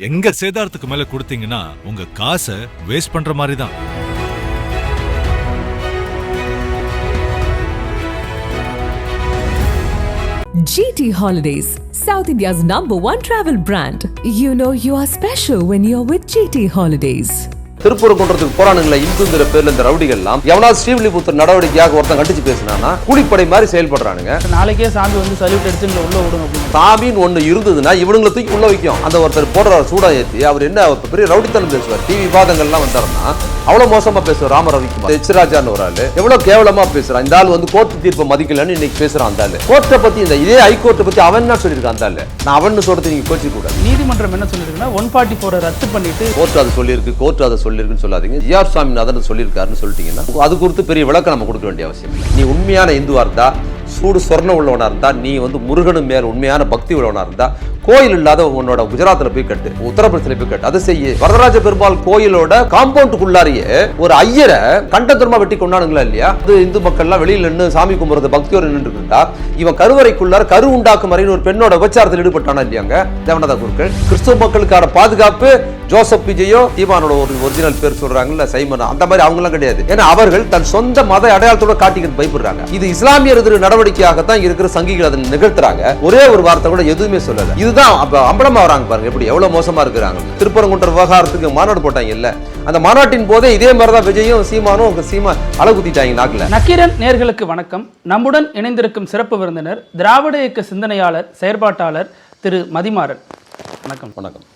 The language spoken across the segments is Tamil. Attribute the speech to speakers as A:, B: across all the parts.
A: எங்க சேதாரத்துக்கு மேல கொடுத்தீங்கன்னா உங்க காசை வேஸ்ட் பண்ற மாதிரி தான்.
B: GT Holidays, South India's #1 travel brand. You know you are special when you're with GT Holidays.
C: திருப்பூரங்குன்றத்துக்கு போறானுங்களே இந்துங்கிற பேர்ல இந்த ரவுடிகள்லாம் எவனாவது ஸ்ரீவில்லிபுத்தூர் நடவடிக்கையாக ஒருத்தன் கண்டிச்சு பேசினானா கூலிப்படை மாதிரி செயல்படுறானுங்க.
D: நாளைக்கே சாமி வந்து சல்யூட் அடிச்சு உள்ள விடும் அப்படின்னு
C: சாமின்னு ஒண்ணு இருந்ததுன்னா இவனுங்களை தூக்கி உள்ள வைக்கும். அந்த ஒருத்தர் போடுற சூடா ஏற்றி அவர் என்ன பெரிய ரவுடித்தனம் பேசுவார். டிவி விவாதங்கள்லாம் வந்தாருன்னா அவ்வளவு மோசமா பேசுவார். ராம ரவிக்குமார் எச்ராஜான்னு ஒரு ஆளு எவ்வளவு கேவலமா பேசுறான். இந்த ஆள் வந்து கோர்ட்டு தீர்ப்பை மதிக்கலன்னு இன்னைக்கு பேசுறான். அந்த ஆளு கோர்ட்டை பத்தி இந்த இதே ஹைகோர்ட்டை பத்தி அவன் என்ன சொல்லியிருக்கான். அந்த ஆளு நான் அவன்னு சொல்றது நீங்க கோச்சு கூடாது.
D: நீதிமன்றம் என்ன சொல்லிருக்குன்னா 144 ரத்து பண்ணிட்டு
C: கோர்ட் அதை சொல்லியிருக்கு கோர்ட் அதை சொல்லியிருக்குன்னு சொல்லாதீங்க. ஜிஆர் சுவாமிநாதன் சொல்லியிருக்காருன்னு சொல்லிட்டீங்கன்னா அது குறித்து பெரிய விளக்கம் நம்ம கொடுக்க வேண்டிய அவசியம் இல்லை. நீ உண்மையான இந்துவா இருந்தா சூடு சொர்ணம் உள்ளவனா இருந்தா நீ வந்து முருகனும் மேல உண்மையான பக்தி உள்ளவனா இருந்தா கோயில் இல்லாத உன்னோட குஜராத்ல போய் கட்டு, உத்தரப்பிரதேசல போய் கட்டு, அதை செய்ய. வரதராஜ பெருமாள் கோயிலோட காம்பவுண்டுக்குள்ளாரியே ஒரு ஐயரை கண்டத்துரமா வெட்டி கொண்டானுங்களா இல்லையா? அது இந்து மக்கள்லாம் வெளியில நின்று சாமி கும்பிடுறது பக்தியோடு நின்று இருந்தா இவன் கருவறைக்குள்ளார கரு உண்டாக்கும் வரையில் ஒரு பெண்ணோட விபச்சாரத்தில் ஈடுபட்டானா இல்லையாங்க தேவநாத குருக்கள். கிறிஸ்துவ மக்களுக்கான பாதுகாப்பு ஜோசப் விஜயோ தீபானோட ஒரு ஒரிஜினல் பேர் சொல்றாங்கல்ல சைமனா, அந்த மாதிரி அவங்க எல்லாம் கிடையாது. ஏன்னா அவர்கள் தன் சொந்த மத அடையாளத்தோட காட்டிக்கிட்டு பயப்படுறாங்க. இது இஸ்லாமியர் எதிர் நடவடிக்கையாகத்தான் இருக்கிற சங்கிகள் அதை நிகழ்த்துறாங்க. ஒரே ஒரு வார்த்தை கூட எதுவுமே சொல்லல. இதுதான் அம்பலமா வராங்க பாருங்க எப்படி எவ்வளவு மோசமா இருக்கிறாங்க. திருப்பரங்குன்ற விவகாரத்துக்கு மாநாடு போட்டாங்க இல்ல, அந்த மாநாட்டின் போதே இதே மாதிரிதான் விஜயும் சீமானும் அழகுத்திட்டாங்க நாக்குல.
D: நக்கீரன் நேர்களுக்கு வணக்கம். நம்முடன் இணைந்திருக்கும் சிறப்பு விருந்தினர் திராவிட இயக்க சிந்தனையாளர் செயற்பாட்டாளர் திரு மதிமாறன். வணக்கம்.
C: வணக்கம்.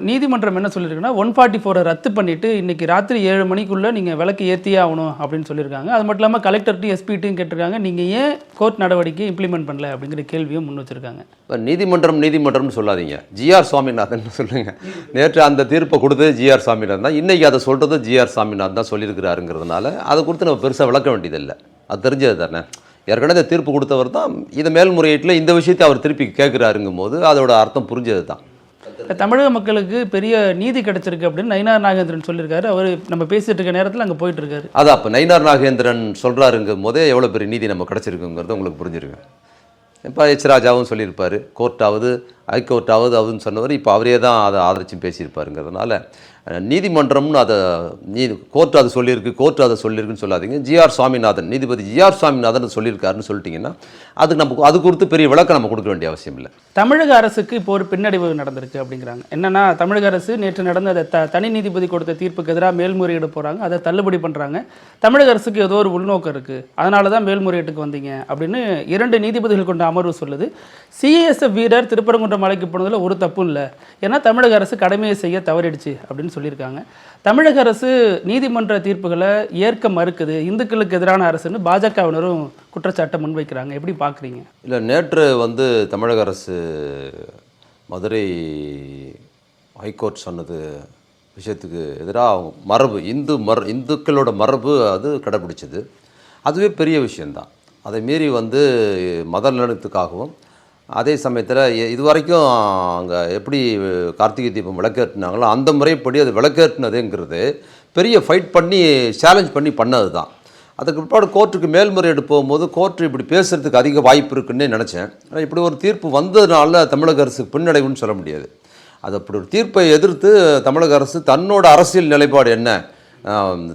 D: நீதிமன்றம் என்ன சொல்லியிருக்குன்னா 144 ரத்து பண்ணிட்டு இன்னைக்கு ராத்திரி 7 மணிக்குள்ள நீங்க விளக்கு ஏற்றியே ஆகணும் அப்படின்னு சொல்லியிருக்காங்க. அது மட்டும் இல்லாமல் கலெக்டர்ட்டும் எஸ்பிட்டும் கேட்டிருக்காங்க, நீங்க ஏன் கோர்ட் நடவடிக்கை இம்ப்ளிமெண்ட் பண்ணல அப்படிங்கிற கேள்வியும் முன் வச்சிருக்காங்க.
C: நீதிமன்றம்னு சொல்லாதீங்க, ஜிஆர் சுவாமிநாதன் சொல்லுங்க. நேற்று அந்த தீர்ப்பை கொடுத்தது ஜிஆர் சுவாமிநாதன் தான், இன்னைக்கு அதை சொல்றது ஜிஆர் சுவாமிநாதன் தான் சொல்லியிருக்கிறாருங்கிறதுனால அதை குறித்து நம்ம பெருசாக விளக்க வேண்டியதில்லை. அது தெரிஞ்சது தானே. ஏற்கனவே தீர்ப்பு கொடுத்தவர் தான் இதை மேல்முறையீட்டில் இந்த விஷயத்தை அவர் திருப்பி கேட்குறாருங்கும் போது அதோட அர்த்தம் புரிஞ்சது தான்.
D: தமிழக மக்களுக்கு பெரிய நீதி கிடைச்சிருக்கு அப்படின்னு நயினார் நாகேந்திரன் சொல்லியிருக்காரு. அவர் நம்ம பேசிட்டு இருக்க நேரத்தில் அங்கே போயிட்டு இருக்காரு.
C: அதான் அப்போ நயினார் நாகேந்திரன் சொல்கிறாருங்கும் போதே எவ்வளோ பெரிய நீதி நம்ம கிடச்சிருக்குங்கிறது உங்களுக்கு புரிஞ்சிருக்கு. இப்போ எச்ராஜாவும் சொல்லியிருப்பார், கோர்ட்டாவது ஹைகோர்ட்டாவது அதுன்னு சொன்னவர் இப்போ அவரே தான் அதை ஆதரிச்சு பேசியிருப்பாருங்கிறதுனால நீதிமன்றம்னு அதை கோர்ட் அதை சொல்லியிருக்கு கோர்ட் அதை சொல்லியிருக்குன்னு சொல்லாதீங்க. ஜிஆர் சுவாமிநாதன் நீதிபதி ஜிஆர் சுவாமிநாதன் சொல்லியிருக்காருன்னு சொல்லிட்டீங்கன்னா அது குறித்து பெரிய விளக்கம் நம்ம கொடுக்க வேண்டிய அவசியம் இல்லை.
D: தமிழக அரசுக்கு இப்போ ஒரு பின்னடைவு நடந்திருக்கு அப்படிங்கிறாங்க. என்னன்னா தமிழக அரசு நேற்று நடந்த தனி நீதிபதி கொடுத்த தீர்ப்புக்கு எதிராக மேல்முறையீடு போகிறாங்க, அதை தள்ளுபடி பண்ணுறாங்க. தமிழக அரசுக்கு ஏதோ ஒரு உள்நோக்கம் இருக்குது, அதனால தான் மேல்முறையீட்டுக்கு வந்தீங்க அப்படின்னு 2 நீதிபதிகள் கொண்ட அமர்வு சொல்லுது. சிஎஸ்எஃப் வீரர் திருப்பரங்குன்றம் மலைக்கு போனதில் ஒரு தப்பும் இல்லை, ஏன்னா தமிழக அரசு கடமையை செய்ய தவறிடுச்சு அப்படின்னு சொல்லியிருக்காங்க. தமிழக அரசு நீதிமன்ற தீர்ப்புகளை ஏற்க மறுக்குது, இந்துக்களுக்கு எதிரான அரசுன்னு பாஜகவினரும் குற்றச்சாட்டை முன்வைக்கிறாங்க. எப்படி பார்க்குறீங்க?
C: இல்லை, நேற்று வந்து தமிழக அரசு மதுரை ஹைகோர்ட் சொன்னது விஷயத்துக்கு எதிராக மரபு இந்துக்களோட மரபு அது கடைபிடிச்சது. அதுவே பெரிய விஷயந்தான். அதை மீறி வந்து மத நலத்துக்காகவும் அதே சமயத்தில் இதுவரைக்கும் அங்கே எப்படி கார்த்திகை தீபம் விளக்கேற்றினாங்களோ அந்த முறைப்படி அது விளக்கேற்றினதுங்கிறது பெரிய ஃபைட் பண்ணி சேலஞ்ச் பண்ணி பண்ணது தான். அதுக்கு பிற்பாடு கோர்ட்டுக்கு மேல்முறையீடு போகும்போது கோர்ட்டு இப்படி பேசுகிறதுக்கு அதிக வாய்ப்பு இருக்குன்னு நினச்சேன். ஆனால் இப்படி ஒரு தீர்ப்பு வந்ததுனால தமிழக அரசுக்கு பின்னடைவுன்னு சொல்ல முடியாது. அது அப்படி ஒரு தீர்ப்பை எதிர்த்து தமிழக அரசு தன்னோட அரசியல் நிலைப்பாடு என்ன,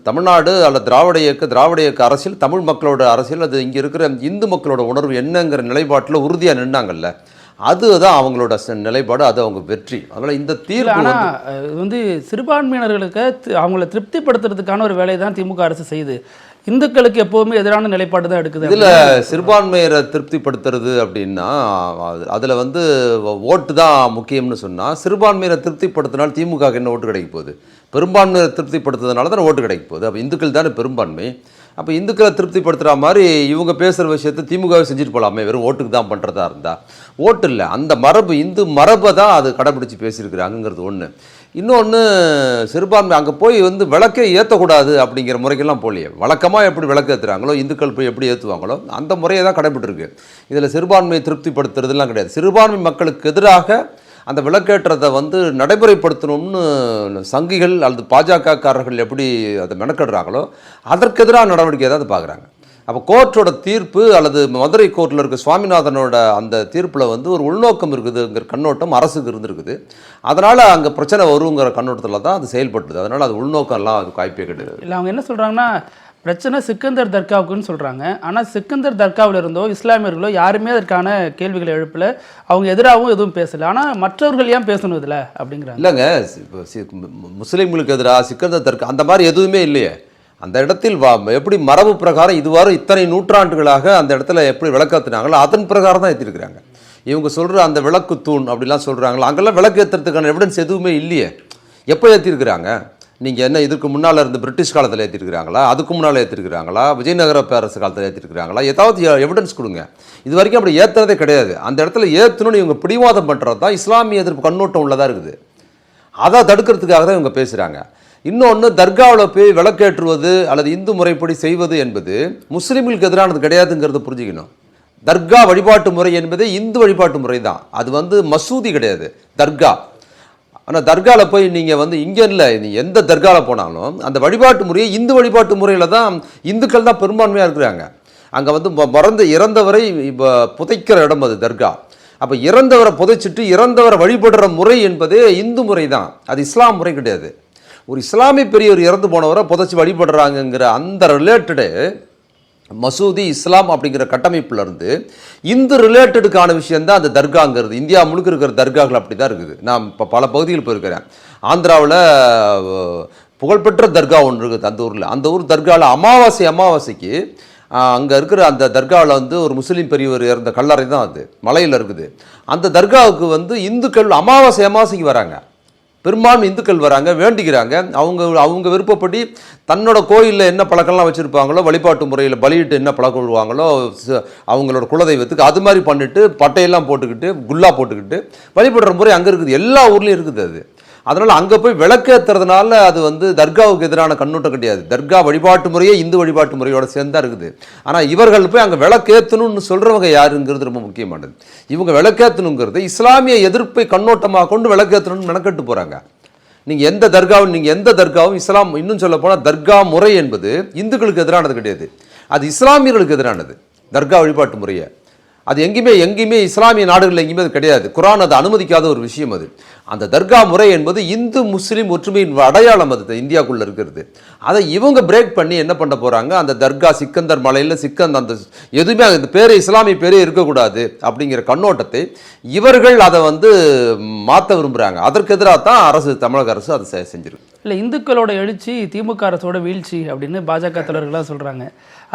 C: தமிழ்நாடு அல்ல திராவிட இயக்க அரசியல், தமிழ் மக்களோட அரசியல், அது இங்கே இருக்கிற இந்து மக்களோட உணர்வு என்னங்கிற நிலைப்பாட்டில் உறுதியாக நின்னாங்கல்ல, அதுதான் அவங்களோட நிலைப்பாடு, அது அவங்க வெற்றி. அதனால் இந்த தீர்ப்பு
D: வந்து சிறுபான்மையினர்களுக்கு அவங்கள திருப்திப்படுத்துறதுக்கான ஒரு வேலையை தான் திமுக அரசு செய்யுது. இந்துக்களுக்கு எப்போவுமே எதிரான நிலைப்பாடு தான் எடுக்குது.
C: இதில் சிறுபான்மையரை திருப்திப்படுத்துறது அப்படின்னா அதில் வந்து ஓட்டு தான் முக்கியம்னு சொன்னால், சிறுபான்மையரை திருப்திப்படுத்தினால் திமுக என்ன ஓட்டு கிடைக்க போகுது? பெரும்பான்மையை திருப்திப்படுத்துறதுனால தானே ஓட்டு கிடைக்க போகுது. அப்போ இந்துக்கள் தானே பெரும்பான்மை. அப்போ இந்துக்களை திருப்திப்படுத்துகிற மாதிரி இவங்க பேசுகிற விஷயத்தை திமுகவை செஞ்சுட்டு போகலாமே, வெறும் ஓட்டுக்கு தான் பண்ணுறதா இருந்தால். ஓட்டு இல்லை, அந்த மரபு இந்து மரபை தான் அது கடைப்பிடிச்சி பேசியிருக்கிறாங்கிறது ஒன்று. இன்னொன்று, சிறுபான்மை அங்கே போய் வந்து விளக்கே ஏற்றக்கூடாது அப்படிங்கிற முறைக்கெல்லாம் போகலையே. வழக்கமாக எப்படி விளக்கு ஏற்றுறாங்களோ இந்துக்கள் போய் எப்படி ஏற்றுவாங்களோ அந்த முறையை தான் கடைபிடிருக்கு. இதில் சிறுபான்மையை திருப்திப்படுத்துறதுலாம் கிடையாது. சிறுபான்மை மக்களுக்கு எதிராக அந்த விளக்கேற்றதை வந்து நடைமுறைப்படுத்தணும்னு சங்கிகள் அல்லது பாஜகக்காரர்கள் எப்படி அதை மெனக்கடுறாங்களோ அதற்கு எதிராக நடவடிக்கை தான் பார்க்குறாங்க. அப்போ கோர்ட்டோட தீர்ப்பு அல்லது மதுரை கோர்ட்டில் இருக்க சுவாமிநாதனோட அந்த தீர்ப்பில் வந்து ஒரு உள்நோக்கம் இருக்குதுங்கிற கண்ணோட்டம் அரசுக்கு இருந்திருக்குது. அதனால் அங்கே பிரச்சனை வருங்கிற கண்ணோட்டத்தில் தான் அது செயல்பட்டுது. அதனால் அது உள்நோக்கம் எல்லாம் அது வாய்ப்பே கிடையாது.
D: இல்லை, அவங்க என்ன சொல்கிறாங்கன்னா, பிரச்சனை சிக்கந்தர் தர்காவுக்குன்னு சொல்கிறாங்க. ஆனால் சிக்கந்தர் தர்காவில் இருந்தோ இஸ்லாமியர்களோ யாருமே அதற்கான கேள்விகளை எழுப்பல, அவங்க எதிராகவும் எதுவும் பேசலை. ஆனால் மற்றவர்கள் ஏன் பேசணும் இதில் அப்படிங்கிறாங்க.
C: இல்லைங்க, முஸ்லீம்களுக்கு எதிராக சிக்கந்தர் தர்கா அந்த மாதிரி எதுவுமே இல்லையே. அந்த இடத்தில் எப்படி மரபு பிரகாரம் இதுவரை இத்தனை நூற்றாண்டுகளாக அந்த இடத்துல எப்படி விளக்கேற்றினாங்களோ அதன் பிரகாரம் தான் ஏற்றிருக்கிறாங்க. இவங்க சொல்கிற அந்த விளக்கு தூண் அப்படிலாம் சொல்கிறாங்களோ அங்கெல்லாம் விளக்கு ஏற்றுறதுக்கான எவிடன்ஸ் எதுவுமே இல்லையே. எப்போ ஏற்றிருக்கிறாங்க? நீங்கள் என்ன இதுக்கு முன்னால் இருந்து பிரிட்டிஷ் காலத்தில் ஏற்றிருக்கிறாங்களா, அதுக்கு முன்னால் ஏற்றிருக்கிறாங்களா, விஜயநகர பேரரசு காலத்தில் ஏற்றிருக்கிறாங்களா? ஏதாவது எவிடன்ஸ் கொடுங்க. இது வரைக்கும் அப்படி ஏற்றுறதே கிடையாது. அந்த இடத்துல ஏற்றணும்னு இவங்க பிடிவாதம் பண்ணுறது தான் இஸ்லாமிய எதிர்ப்பு கண்ணோட்டம் உள்ளதாக இருக்குது. அதை தடுக்கிறதுக்காக தான் இவங்க பேசுகிறாங்க. இன்னொன்று, தர்காவில் போய் விளக்கேற்றுவது அல்லது இந்து முறைப்படி செய்வது என்பது முஸ்லீம்களுக்கு எதிரானது கிடையாதுங்கிறத புரிஞ்சுக்கணும். தர்கா வழிபாட்டு முறை என்பதே இந்து வழிபாட்டு முறை தான். அது வந்து மசூதி கிடையாது, தர்கா. ஆனால் தர்காவில் போய் நீங்கள் வந்து இங்கே இல்லை, நீங்கள் எந்த தர்காவில் போனாலும் அந்த வழிபாட்டு முறையை இந்து வழிபாட்டு முறையில் தான் இந்துக்கள் தான் பெரும்பான்மையாக இருக்கிறாங்க. அங்கே வந்து இறந்தவரை இப்போ புதைக்கிற இடம் அது தர்கா. அப்போ இறந்தவரை புதைச்சிட்டு இறந்தவரை வழிபடுற முறை என்பதே இந்து முறை தான், அது இஸ்லாம் முறை கிடையாது. ஒரு இஸ்லாமிய பெரியவர் இறந்து போனவரை புதைச்சி வழிபடுறாங்கங்கிற அந்த ரிலேட்டடு மசூதி இஸ்லாம் அப்படிங்கிற கட்டமைப்புல இருந்து இந்து ரிலேட்டடுக்கான விஷயந்தான் அந்த தர்காங்கிறது. இந்தியா முழுக்க இருக்கிற தர்காக்கள் அப்படி தான் இருக்குது. நான் இப்போ பல பகுதிகள் போயிருக்கிறேன். ஆந்திராவில் புகழ்பெற்ற தர்கா ஒன்று இருக்குது அந்த ஊரில். அந்த ஊர் தர்காவில் அமாவாசைக்கு அங்கே இருக்கிற அந்த தர்காவில் வந்து ஒரு முஸ்லீம் பெரியவர் இறந்த கல்லறை தான் அது, மலையில் இருக்குது. அந்த தர்காவுக்கு வந்து இந்துக்கள் அமாவாசைக்கு வராங்க, பெரும்பான்மை இந்துக்கள் வராங்க, வேண்டிக்கிறாங்க. அவங்க விருப்பப்படி தன்னோட கோயிலில் என்ன பழக்கம்லாம் வச்சுருப்பாங்களோ, வழிபாட்டு முறையில் பலியிட்டு என்ன பழக்கம் விடுவாங்களோ அவங்களோட குலதெய்வத்துக்கு அது மாதிரி பண்ணிவிட்டு பட்டையெல்லாம் போட்டுக்கிட்டு குல்லா போட்டுக்கிட்டு வழிபடுற முறை அங்கே இருக்குது. எல்லா ஊர்லேயும் இருக்குது அது. அதனால் அங்கே போய் விளக்கேற்றுறதுனால அது வந்து தர்காவுக்கு எதிரான கண்ணோட்டம் கிடையாது. தர்கா வழிபாட்டு முறையே இந்து வழிபாட்டு முறையோட சேர்ந்தா இருக்குது. ஆனால் இவர்கள் போய் அங்கே விளக்கேற்றணும்னு சொல்கிறவங்க யாருங்கிறது ரொம்ப முக்கியமானது. இவங்க விளக்கேற்றணுங்கிறது இஸ்லாமிய எதிர்ப்பை கண்ணோட்டமாக கொண்டு விளக்கேற்றணும்னு மெனக்கெட்டு போகிறாங்க. நீங்கள் எந்த தர்காவும் இஸ்லாம், இன்னும் சொல்ல போனால் தர்கா முறை என்பது இந்துக்களுக்கு எதிரானது கிடையாது, அது இஸ்லாமியர்களுக்கு எதிரானது. தர்கா வழிபாட்டு முறையை அது எங்கேயுமே இஸ்லாமிய நாடுகளில் எங்கேயுமே அது கிடையாது. குரான் அது அனுமதிக்காத ஒரு விஷயம் அது. அந்த தர்கா முறை என்பது இந்து முஸ்லீம் ஒற்றுமையின் அடையாளம், அது இந்தியாவுக்குள்ளே இருக்கிறது. அதை இவங்க பிரேக் பண்ணி என்ன பண்ண போகிறாங்க, அந்த தர்கா சிக்கந்தர் மலையில் அந்த எதுவுமே அந்த பேரே இஸ்லாமிய பேரே இருக்கக்கூடாது அப்படிங்கிற கண்ணோட்டத்தை இவர்கள் அதை வந்து மாற்ற விரும்புகிறாங்க. அதற்கு எதிராக தான் தமிழக அரசு அதை செஞ்சிருக்கு.
D: இல்லை, இந்துக்களோட எழுச்சி திமுக அரசோட வீழ்ச்சி அப்படின்னு பாஜக தலைவர்களாக சொல்கிறாங்க.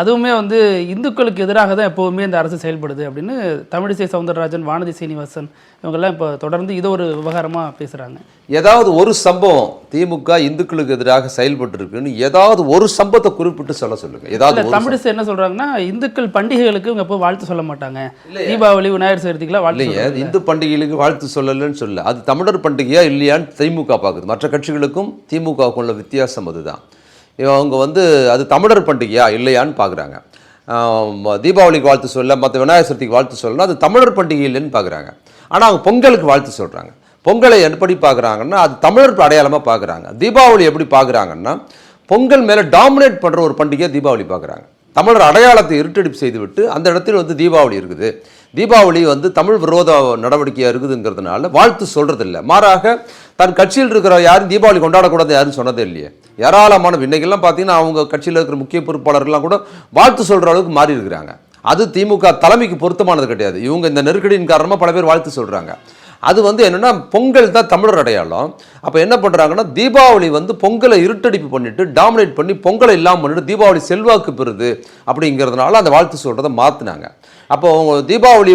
D: அதுவுமே வந்து இந்துக்களுக்கு எதிராக தான் எப்போவுமே இந்த அரசு செயல்படுது அப்படின்னு தமிழிசை சவுந்தரராஜன், வானதி சீனிவாசன் இவங்கெல்லாம் இப்போ தொடர்ந்து இதை ஒரு விவகாரமாக பேசுகிறாங்க.
C: ஏதாவது ஒரு சம்பவம் திமுக இந்துக்களுக்கு எதிராக செயல்பட்டு இருக்குன்னு ஏதாவது ஒரு சம்பவத்தை குறிப்பிட்டு சொல்லுங்க. ஏதாவது
D: தமிழிசை என்ன சொல்கிறாங்கன்னா, இந்துக்கள் பண்டிகைகளுக்கு இவங்க எப்போ வாழ்த்து சொல்ல மாட்டாங்க, தீபாவளி விநாயகர் சதுர்த்திக்கெல்லாம் வாழ்த்து இல்லையே,
C: இந்து பண்டிகைகளுக்கு வாழ்த்து சொல்லலன்னு சொல்ல, அது தமிழர் பண்டிகையா இல்லையான்னு திமுக பார்க்குது. மற்ற கட்சிகளுக்கும் திமுகவுக்கும் உள்ள வித்தியாசம் அதுதான். அவங்க வந்து அது தமிழர் பண்டிகையா இல்லையான்னு பார்க்குறாங்க. தீபாவளிக்கு வாழ்த்து சொல்ல, மற்ற விநாயகர் சதுர்த்திக்கு வாழ்த்து சொல்லலாம், அது தமிழர் பண்டிகை இல்லைன்னு பார்க்குறாங்க. ஆனால் அவங்க பொங்கலுக்கு வாழ்த்து சொல்கிறாங்க. பொங்கலை எப்படி பார்க்குறாங்கன்னா அது தமிழர் அடையாளமாக பார்க்குறாங்க. தீபாவளி எப்படி பார்க்குறாங்கன்னா பொங்கல் மேலே டாமினேட் பண்ணுற ஒரு பண்டிகையாக தீபாவளி பார்க்குறாங்க. தமிழர் அடையாளத்தை இருட்டடிப்பு செய்துவிட்டு அந்த இடத்துல வந்து தீபாவளி இருக்குது, தீபாவளி வந்து தமிழ் விரோத நடவடிக்கையாக இருக்குதுங்கிறதுனால வாழ்த்து சொல்கிறதில்ல. மாறாக தன் கட்சியில் இருக்கிற யாரும் தீபாவளி கொண்டாடக்கூடாது யாரும் சொன்னதே இல்லையே. ஏராளமான இன்னைக்கெல்லாம் பார்த்தீங்கன்னா அவங்க கட்சியில் இருக்கிற முக்கிய பொறுப்பாளர்கள்லாம் கூட வாழ்த்து சொல்கிற அளவுக்கு மாறி இருக்கிறாங்க. அது திமுக தலைமைக்கு பொருத்தமானது கிடையாது. இவங்க இந்த நெருக்கடியின் காரணமாக பல பேர் வாழ்த்து சொல்கிறாங்க. அது வந்து என்னென்னா பொங்கல் தான் தமிழர் அடையாளம். அப்போ என்ன பண்ணுறாங்கன்னா தீபாவளி வந்து பொங்கலை இருட்டடிப்பு பண்ணிவிட்டு டாமினேட் பண்ணி பொங்கலை இல்லாமல் பண்ணிட்டு தீபாவளி செல்வாக்கு பெறுது அப்படிங்கிறதுனால அந்த வாழ்த்து சொல்கிறத மாற்றினாங்க. அப்போ தீபாவளி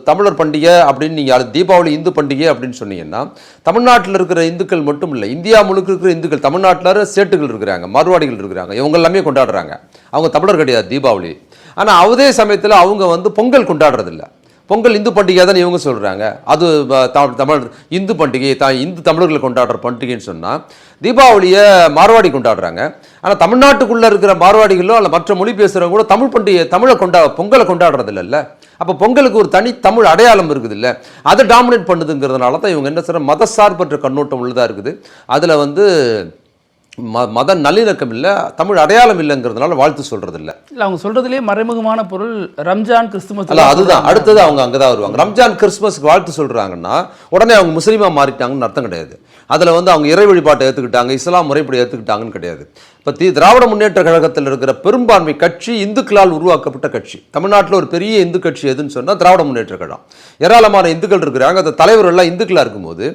C: தமிழர் பண்டிகை அப்படின்னு நீங்கள் தீபாவளி இந்து பண்டிகை அப்படின்னு சொன்னீங்கன்னா தமிழ்நாட்டில் இருக்கிற இந்துக்கள் மட்டும் இல்லை, இந்தியா முழுக்க இருக்கிற இந்துக்கள், தமிழ்நாட்டில் சேட்டுகள் இருக்கிறாங்க, மார்வாடிகள் இருக்கிறாங்க, இவங்க எல்லாமே கொண்டாடுறாங்க. அவங்க தமிழர் கிடையாது தீபாவளி. ஆனால் அதே சமயத்தில் அவங்க வந்து பொங்கல் கொண்டாடுறதில்ல. பொங்கல் இந்து பண்டிகை தான் இவங்க சொல்கிறாங்க. அது தமிழ் இந்து பண்டிகை தான், இந்து தமிழர்களை கொண்டாடுற பண்டிகைன்னு சொன்னால் தீபாவளியை மார்வாடி கொண்டாடுறாங்க. ஆனால் தமிழ்நாட்டுக்குள்ளே இருக்கிற மார்வாடிகளோ அல்ல மற்ற மொழி பேசுகிறவங்க கூட தமிழ் பண்டிகை பொங்கலை கொண்டாடுறது இல்லைல்ல. அப்போ பொங்கலுக்கு ஒரு தனி தமிழ் அடையாளம் இருக்குது இல்லை, அதை டாமினேட் பண்ணுதுங்கிறதுனால தான் இவங்க என்ன சொல்கிற மதசார்பற்ற கண்ணோட்டம் உள்ளதாக இருக்குது. அதில் வந்து மத நல்லிணக்கம் இல்லை, தமிழ் அடையாளம் இல்லைங்கிறதுனால வாழ்த்து சொல்றது இல்லை.
D: இல்லை அவங்க சொல்றதுலேயே மறைமுகமான பொருள் ரம்ஜான் கிறிஸ்துமஸ்
C: அல்ல, அதுதான் அடுத்தது அவங்க அங்கே தான் வருவாங்க. ரம்ஜான் கிறிஸ்துமஸ்க்கு வாழ்த்து சொல்றாங்கன்னா உடனே அவங்க முஸ்லீமாக மாறிட்டாங்கன்னு அர்த்தம் கிடையாது. அதில் வந்து அவங்க இறை வழிபாட்டை ஏற்றுக்கிட்டாங்க, இஸ்லாம் முறைப்படி ஏற்றுக்கிட்டாங்கன்னு கிடையாது. இப்போ திராவிட முன்னேற்ற கழகத்தில் இருக்கிற பெரும்பான்மை கட்சி இந்துக்களால் உருவாக்கப்பட்ட கட்சி. தமிழ்நாட்டில் ஒரு பெரிய இந்து கட்சி எதுன்னு சொன்னால் திராவிட முன்னேற்ற கழகம். ஏராளமான இந்துக்கள் இருக்கிறாங்க, அந்த தலைவர்கள் எல்லாம் இந்துக்களாக இருக்கும்போது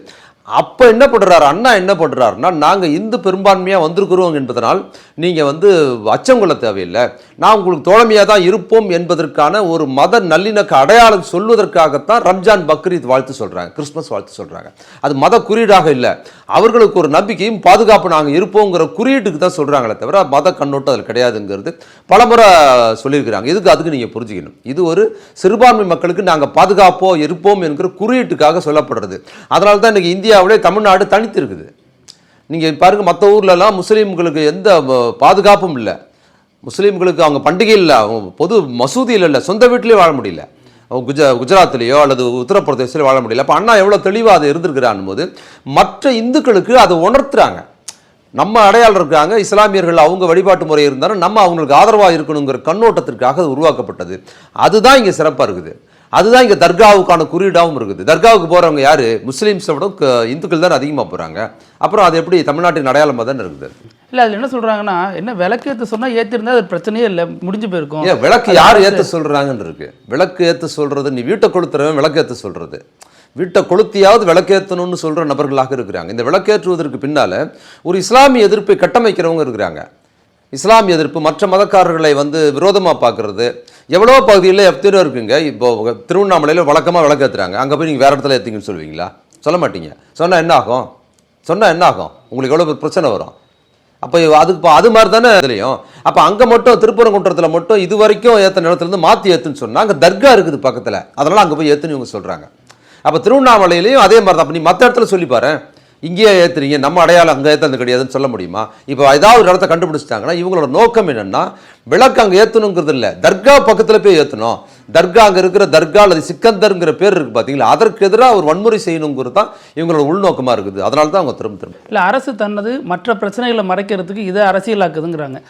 C: அப்போ என்ன பண்ணுறாரு அண்ணா, என்ன பண்ணுறாருன்னா, நாங்கள் இந்து பெரும்பான்மையாக வந்திருக்கிறோம் என்பதனால் நீங்கள் வந்து அச்சம் கொள்ள தேவையில்லை, நான் உங்களுக்கு தோழமையாக தான் இருப்போம் என்பதற்கான ஒரு மத நல்லிணக்க அடையாளம் சொல்வதற்காகத்தான் ரம்ஜான் பக்ரீத் வாழ்த்து சொல்கிறாங்க, கிறிஸ்மஸ் வாழ்த்து சொல்கிறாங்க. அது மத குறியீடாக இல்லை, அவர்களுக்கு ஒரு நம்பிக்கையும் பாதுகாப்பு நாங்கள் இருப்போங்கிற குறியீட்டுக்கு தான் சொல்கிறாங்களே தவிர மத கண்ணோட்டம் அதில் கிடையாதுங்கிறது பலமுறை சொல்லியிருக்கிறாங்க. அதுக்கு நீங்கள் புரிஞ்சுக்கணும், இது ஒரு சிறுபான்மை மக்களுக்கு நாங்கள் பாதுகாப்போ இருப்போம் என்கிற குறியீட்டுக்காக சொல்லப்படுறது. அதனால தான் இன்றைக்கி இந்தியாவிலே தமிழ்நாடு தனித்து இருக்குது. நீங்கள் பாருங்கள், மற்ற ஊர்லலாம் முஸ்லீம்களுக்கு எந்த பாதுகாப்பும் இல்லை, முஸ்லீம்களுக்கு அவங்க பண்டிகை இல்லை, அவங்க பொது மசூதியில் இல்லை, சொந்த வீட்டிலே வாழ முடியல, குஜராத்லேயோ அல்லது உத்தரப்பிரதேசத்திலேயோ வாழ முடியல. அப்போ அண்ணா எவ்வளோ தெளிவாக அதை இருந்திருக்கிறான் போது மற்ற இந்துக்களுக்கு அதை உணர்த்துறாங்க. நம்ம அடையாளம் இருக்காங்க, இஸ்லாமியர்கள் அவங்க வழிபாட்டு முறை இருந்தாலும் நம்ம அவங்களுக்கு ஆதரவாக இருக்கணுங்கிற கண்ணோட்டத்திற்காக அது உருவாக்கப்பட்டது. அதுதான் இங்கே சிறப்பாக இருக்குது. அதுதான் இங்கே தர்காவுக்கான குறியீடாகவும் இருக்குது. தர்காவுக்கு போகிறவங்க யார்? முஸ்லீம்ஸை விட இந்துக்கள் தான் அதிகமாக போகிறாங்க. அப்புறம் அது எப்படி தமிழ்நாட்டின் அடையாளமாக தானே இருக்குது?
D: இல்லை அதில் என்ன சொல்கிறாங்கன்னா, என்ன விளக்கு சொன்னால் ஏற்றிருந்தா அது பிரச்சனையே இல்லை, முடிஞ்சு போயிருக்கும்.
C: ஏன் விளக்கு யார் ஏற்ற சொல்கிறாங்கன்னு இருக்கு. விளக்கு ஏற்ற சொல்கிறது, நீ வீட்டை கொளுத்துறவன் விளக்கு ஏற்ற சொல்கிறது, வீட்டை கொளுத்தியாவது விளக்கேற்றணும்னு சொல்கிற நபர்களாக இருக்கிறாங்க. இந்த விளக்கேற்றுவதற்கு பின்னால் ஒரு இஸ்லாமிய எதிர்ப்பை கட்டமைக்கிறவங்க இருக்கிறாங்க. இஸ்லாமிய எதிர்ப்பு, மற்ற மதக்காரர்களை வந்து விரோதமாக பார்க்குறது எவ்வளோ பகுதியில் எத்தனையோ இருக்குங்க. இப்போ திருவண்ணாமலையில் வழக்கமாக விளக்கேற்றுறாங்க, அங்கே போய் நீங்கள் வேறு இடத்துல ஏற்றிங்கன்னு சொல்லுவீங்களா? சொல்ல மாட்டீங்க. சொன்னால் என்ன ஆகும்? உங்களுக்கு எவ்வளோ பிரச்சனை வரும்? அப்போ அது மாதிரி தானே இதுலையும். அப்போ அங்கே மட்டும் திருப்பரங்குன்றத்தில் மட்டும் இது வரைக்கும் ஏற்ற நிலத்துலேருந்து மாற்றி ஏற்றுன்னு சொன்னால் அங்கே தர்கா இருக்குது பக்கத்தில், அதனால் அங்கே போய் ஏற்றுன்னு இவங்க சொல்கிறாங்க. அப்போ திருவண்ணாமலையிலையும் அதே மாதிரி தான். அப்போ நீ மற்ற இடத்துல சொல்லி பாரு, இங்கேயே ஏற்றுறீங்க, நம்ம அடையாளம் அங்கே ஏற்றது கிடையாதுன்னு சொல்ல முடியுமா? இப்போ ஏதாவது ஒரு இடத்த கண்டுபிடிச்சிட்டாங்கன்னா இவங்களோட நோக்கம் என்னென்னா, விளக்கு அங்கே ஏற்றணுங்கிறது இல்லை, தர்கா பக்கத்தில் போய் ஏற்றணும். தர்கா அங்கே இருக்கிற தர்கா அல்லது சிக்கந்தருங்கிற பேர் இருக்குது பார்த்தீங்களா, அதற்கு எதிராக ஒரு வன்முறை செய்யணுங்கிறது தான் இவங்களோட உள்நோக்கமாக இருக்குது. அதனால தான் அவங்க திரும்ப
D: இல்லை, அரசு தன்னது மற்ற பிரச்சனைகளை மறைக்கிறதுக்கு இதை அரசியலாக்குதுங்கிறாங்க.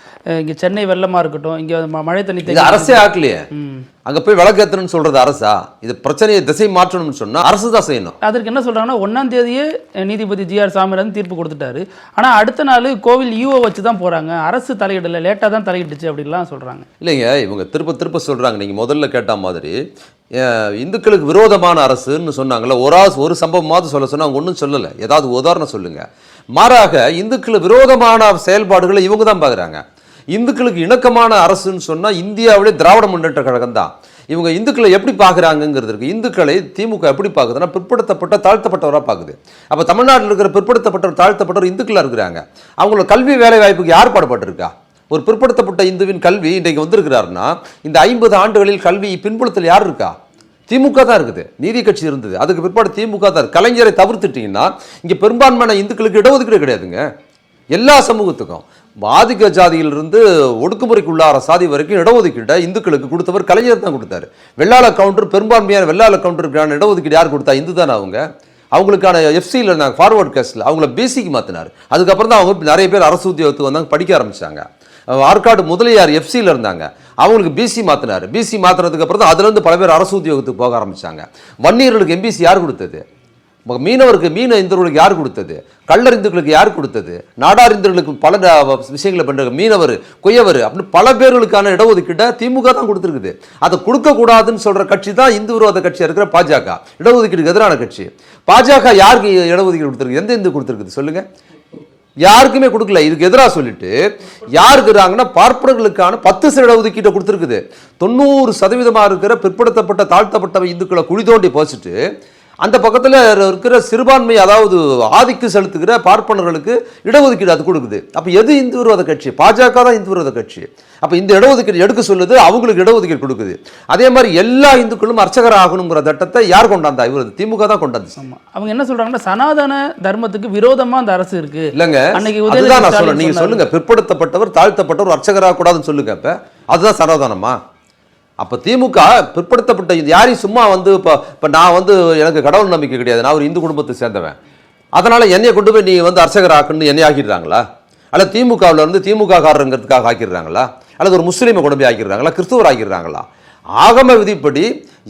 D: இங்கே சென்னை வெள்ளமாக இருக்கட்டும், இங்கே மழை தண்ணி
C: அரசே ஆக்கலையே, அங்கே போய் விளக்கேற்றணும்னு சொல்கிறது அரசா? இது பிரச்சனையை திசை மாற்றணும்னு சொன்னால் அரசு தான் செய்யணும்.
D: அதற்கு என்ன சொல்கிறாங்கன்னா, 1ஆம் தேதியே நீதிபதி ஜி.ஆர். சாமிநாதன் தீர்ப்பு கொடுத்துட்டாரு, ஆனால் அடுத்த நாள் கோவில் ஈஓ வச்சு தான் போகிறாங்க, அரசு தலையிடலை, லேட்டாக தான் தலையிட்டுச்சு அப்படின்லாம் சொல்கிறாங்க.
C: இல்லைங்க, இவங்க திருப்ப சொல்கிறாங்க. நீங்கள் முதல்ல கேட்ட மாதிரி இந்துக்களுக்கு விரோதமான அரசுன்னு சொன்னாங்கல்ல, ஒரு சம்பவமாவது சொல்ல சொன்னால் அவங்க ஒன்றும் சொல்லலை. ஏதாவது உதாரணம் சொல்லுங்கள். மாறாக இந்துக்களுக்கு விரோதமான செயல்பாடுகளை இவங்க தான் பார்க்குறாங்க. இந்துக்களுக்கு இணக்கமான அரசுன்னு சொன்னால் இந்தியாவிலே திராவிட முன்னேற்ற கழகம் தான். இவங்க இந்துக்களை எப்படி பார்க்குறாங்கிறதுக்கு, இந்துக்களை திமுக எப்படி பார்க்குதுன்னா பிற்படுத்தப்பட்ட தாழ்த்தப்பட்டவராக பார்க்குது. அப்போ தமிழ்நாட்டில் இருக்கிற பிற்படுத்தப்பட்டவர் தாழ்த்தப்பட்டவர் இந்துக்களாக இருக்கிறாங்க. அவங்களோட கல்வி வேலை வாய்ப்புக்கு யார் பாடுபட்டிருக்கா? ஒரு பிற்படுத்தப்பட்ட இந்துவின் கல்வி இன்றைக்கு வந்திருக்கிறாருன்னா இந்த 50 ஆண்டுகளில் கல்வி பின்புலத்தில் யார் இருக்கா? திமுக தான் இருக்குது. நீதி கட்சி இருந்தது, அதுக்கு பிற்பாடு திமுக தான். கலைஞரை தவிர்த்துட்டிங்கன்னா இங்கே பெரும்பான்மையான இந்துக்களுக்கு இடஒதுக்கீடு கிடையாதுங்க. எல்லா சமூகத்துக்கும் ஆதிக்க ஜாதியிலிருந்து ஒடுக்குமுறைக்கு உள்ளார சாதி வரைக்கும் இடஒதுக்கீட்டை இந்துக்களுக்கு கொடுத்தவர் கலைஞர் தான் கொடுத்தாரு. வெள்ளாள கவுண்டர், பெரும்பான்மையான வெள்ளாள கவுண்டருக்கான இடஒதுக்கீடு யார் கொடுத்தா? இந்து தானே. அவங்களுக்கான எஃப்சியில் இருந்தாங்க, ஃபார்வர்ட் காஸ்டில், அவங்கள பிசிக்கு மாற்றினார். அதுக்கப்புறம் தான் அவங்க நிறைய பேர் அரசு உத்தியோகத்துக்கு வந்தாங்க, படிக்க ஆரம்பிச்சாங்க. ஆற்காடு முதலியார் எஃப்சியில் இருந்தாங்க, அவங்களுக்கு பிசி மாற்றினார். பிசி மாற்றினதுக்கு அப்புறம் தான் அதுலேருந்து பல பேர் அரசு உத்தியோகத்துக்கு போக ஆரம்பித்தாங்க. வன்னியர்களுக்கு எம்பிசி யார் கொடுத்தது? மீனவருக்கு மீன இந்துக்களுக்கு யார் கொடுத்தது? கள்ளர் இந்துக்களுக்கு யார் கொடுத்தது? நாடார் இந்துக்களுக்கு பல விஷயங்களை பண்ணுறாங்க. மீனவர், கொய்யவர் அப்படின்னு பல பேர்களுக்கான இடஒதுக்கீட்டை திமுக தான் கொடுத்துருக்குது. அதை கொடுக்கக்கூடாதுன்னு சொல்கிற கட்சி தான் இந்து விரோத கட்சியாக இருக்கிற பாஜக, இடஒதுக்கீடுக்கு எதிரான கட்சி. பாஜக யாருக்கு இடஒதுக்கீடு கொடுத்துருக்கு? எந்த இந்து கொடுத்துருக்குது சொல்லுங்கள்? யாருக்குமே கொடுக்கல. இதுக்கு எதிராக சொல்லிட்டு யாருக்குறாங்கன்னா பார்ப்பனர்களுக்கான 10% இடஒதுக்கீட்டை கொடுத்துருக்குது. 90% இருக்கிற பிற்படுத்தப்பட்ட தாழ்த்தப்பட்ட இந்துக்களை குழி தோண்டி போச்சுட்டு அந்த பக்கத்தில் இருக்கிற சிறுபான்மை, அதாவது ஆதிக்கு செலுத்துகிற பார்ப்பனர்களுக்கு இடஒதுக்கீடு அது கொடுக்குது. அப்போ எது இந்து விரோத கட்சி? பாஜக தான் இந்து விரோத கட்சி. அப்போ இந்த இடஒதுக்கீடு எடுக்க சொல்லுது, அவங்களுக்கு இடஒதுக்கீடு கொடுக்குது. அதே மாதிரி எல்லா இந்துக்களும் அர்ச்சகர் ஆகணுங்கிற திட்டத்தை யார் கொண்டாந்தா? இவர் திமுக தான் கொண்டாந்து.
D: அவங்க என்ன சொல்றாங்கன்னா, சனாதன தர்மத்துக்கு விரோதமா அந்த அரசு இருக்கு.
C: இல்லைங்க, அதுதான் நான் சொல்றேன். நீங்க சொல்லுங்க, பிற்படுத்தப்பட்டவர் தாழ்த்தப்பட்டவர் அர்ச்சகராக கூடாதுன்னு சொல்லுங்க. அப்ப அதுதான் சனாதனமா? அப்போ திமுக பிற்படுத்தப்பட்ட யாரையும் சும்மா இப்போ நான் எனக்கு கடவுள் நம்பிக்கை கிடையாது, நான் ஒரு இந்து குடும்பத்தை சேர்ந்தவன், அதனால் என்னையை கொண்டு போய் நீ அர்ச்சகர் ஆக்குன்னு என்னை ஆக்கிடுறாங்களா? அல்லது திமுகவில் இருந்து திமுக காரங்கிறதுக்காக ஆக்கிடுறாங்களா, அல்லது ஒரு முஸ்லீமை கொண்டு போய் ஆக்கிடுறாங்களா, கிறிஸ்துவர் ஆக்கிடுறாங்களா? ஆகம விதிப்படி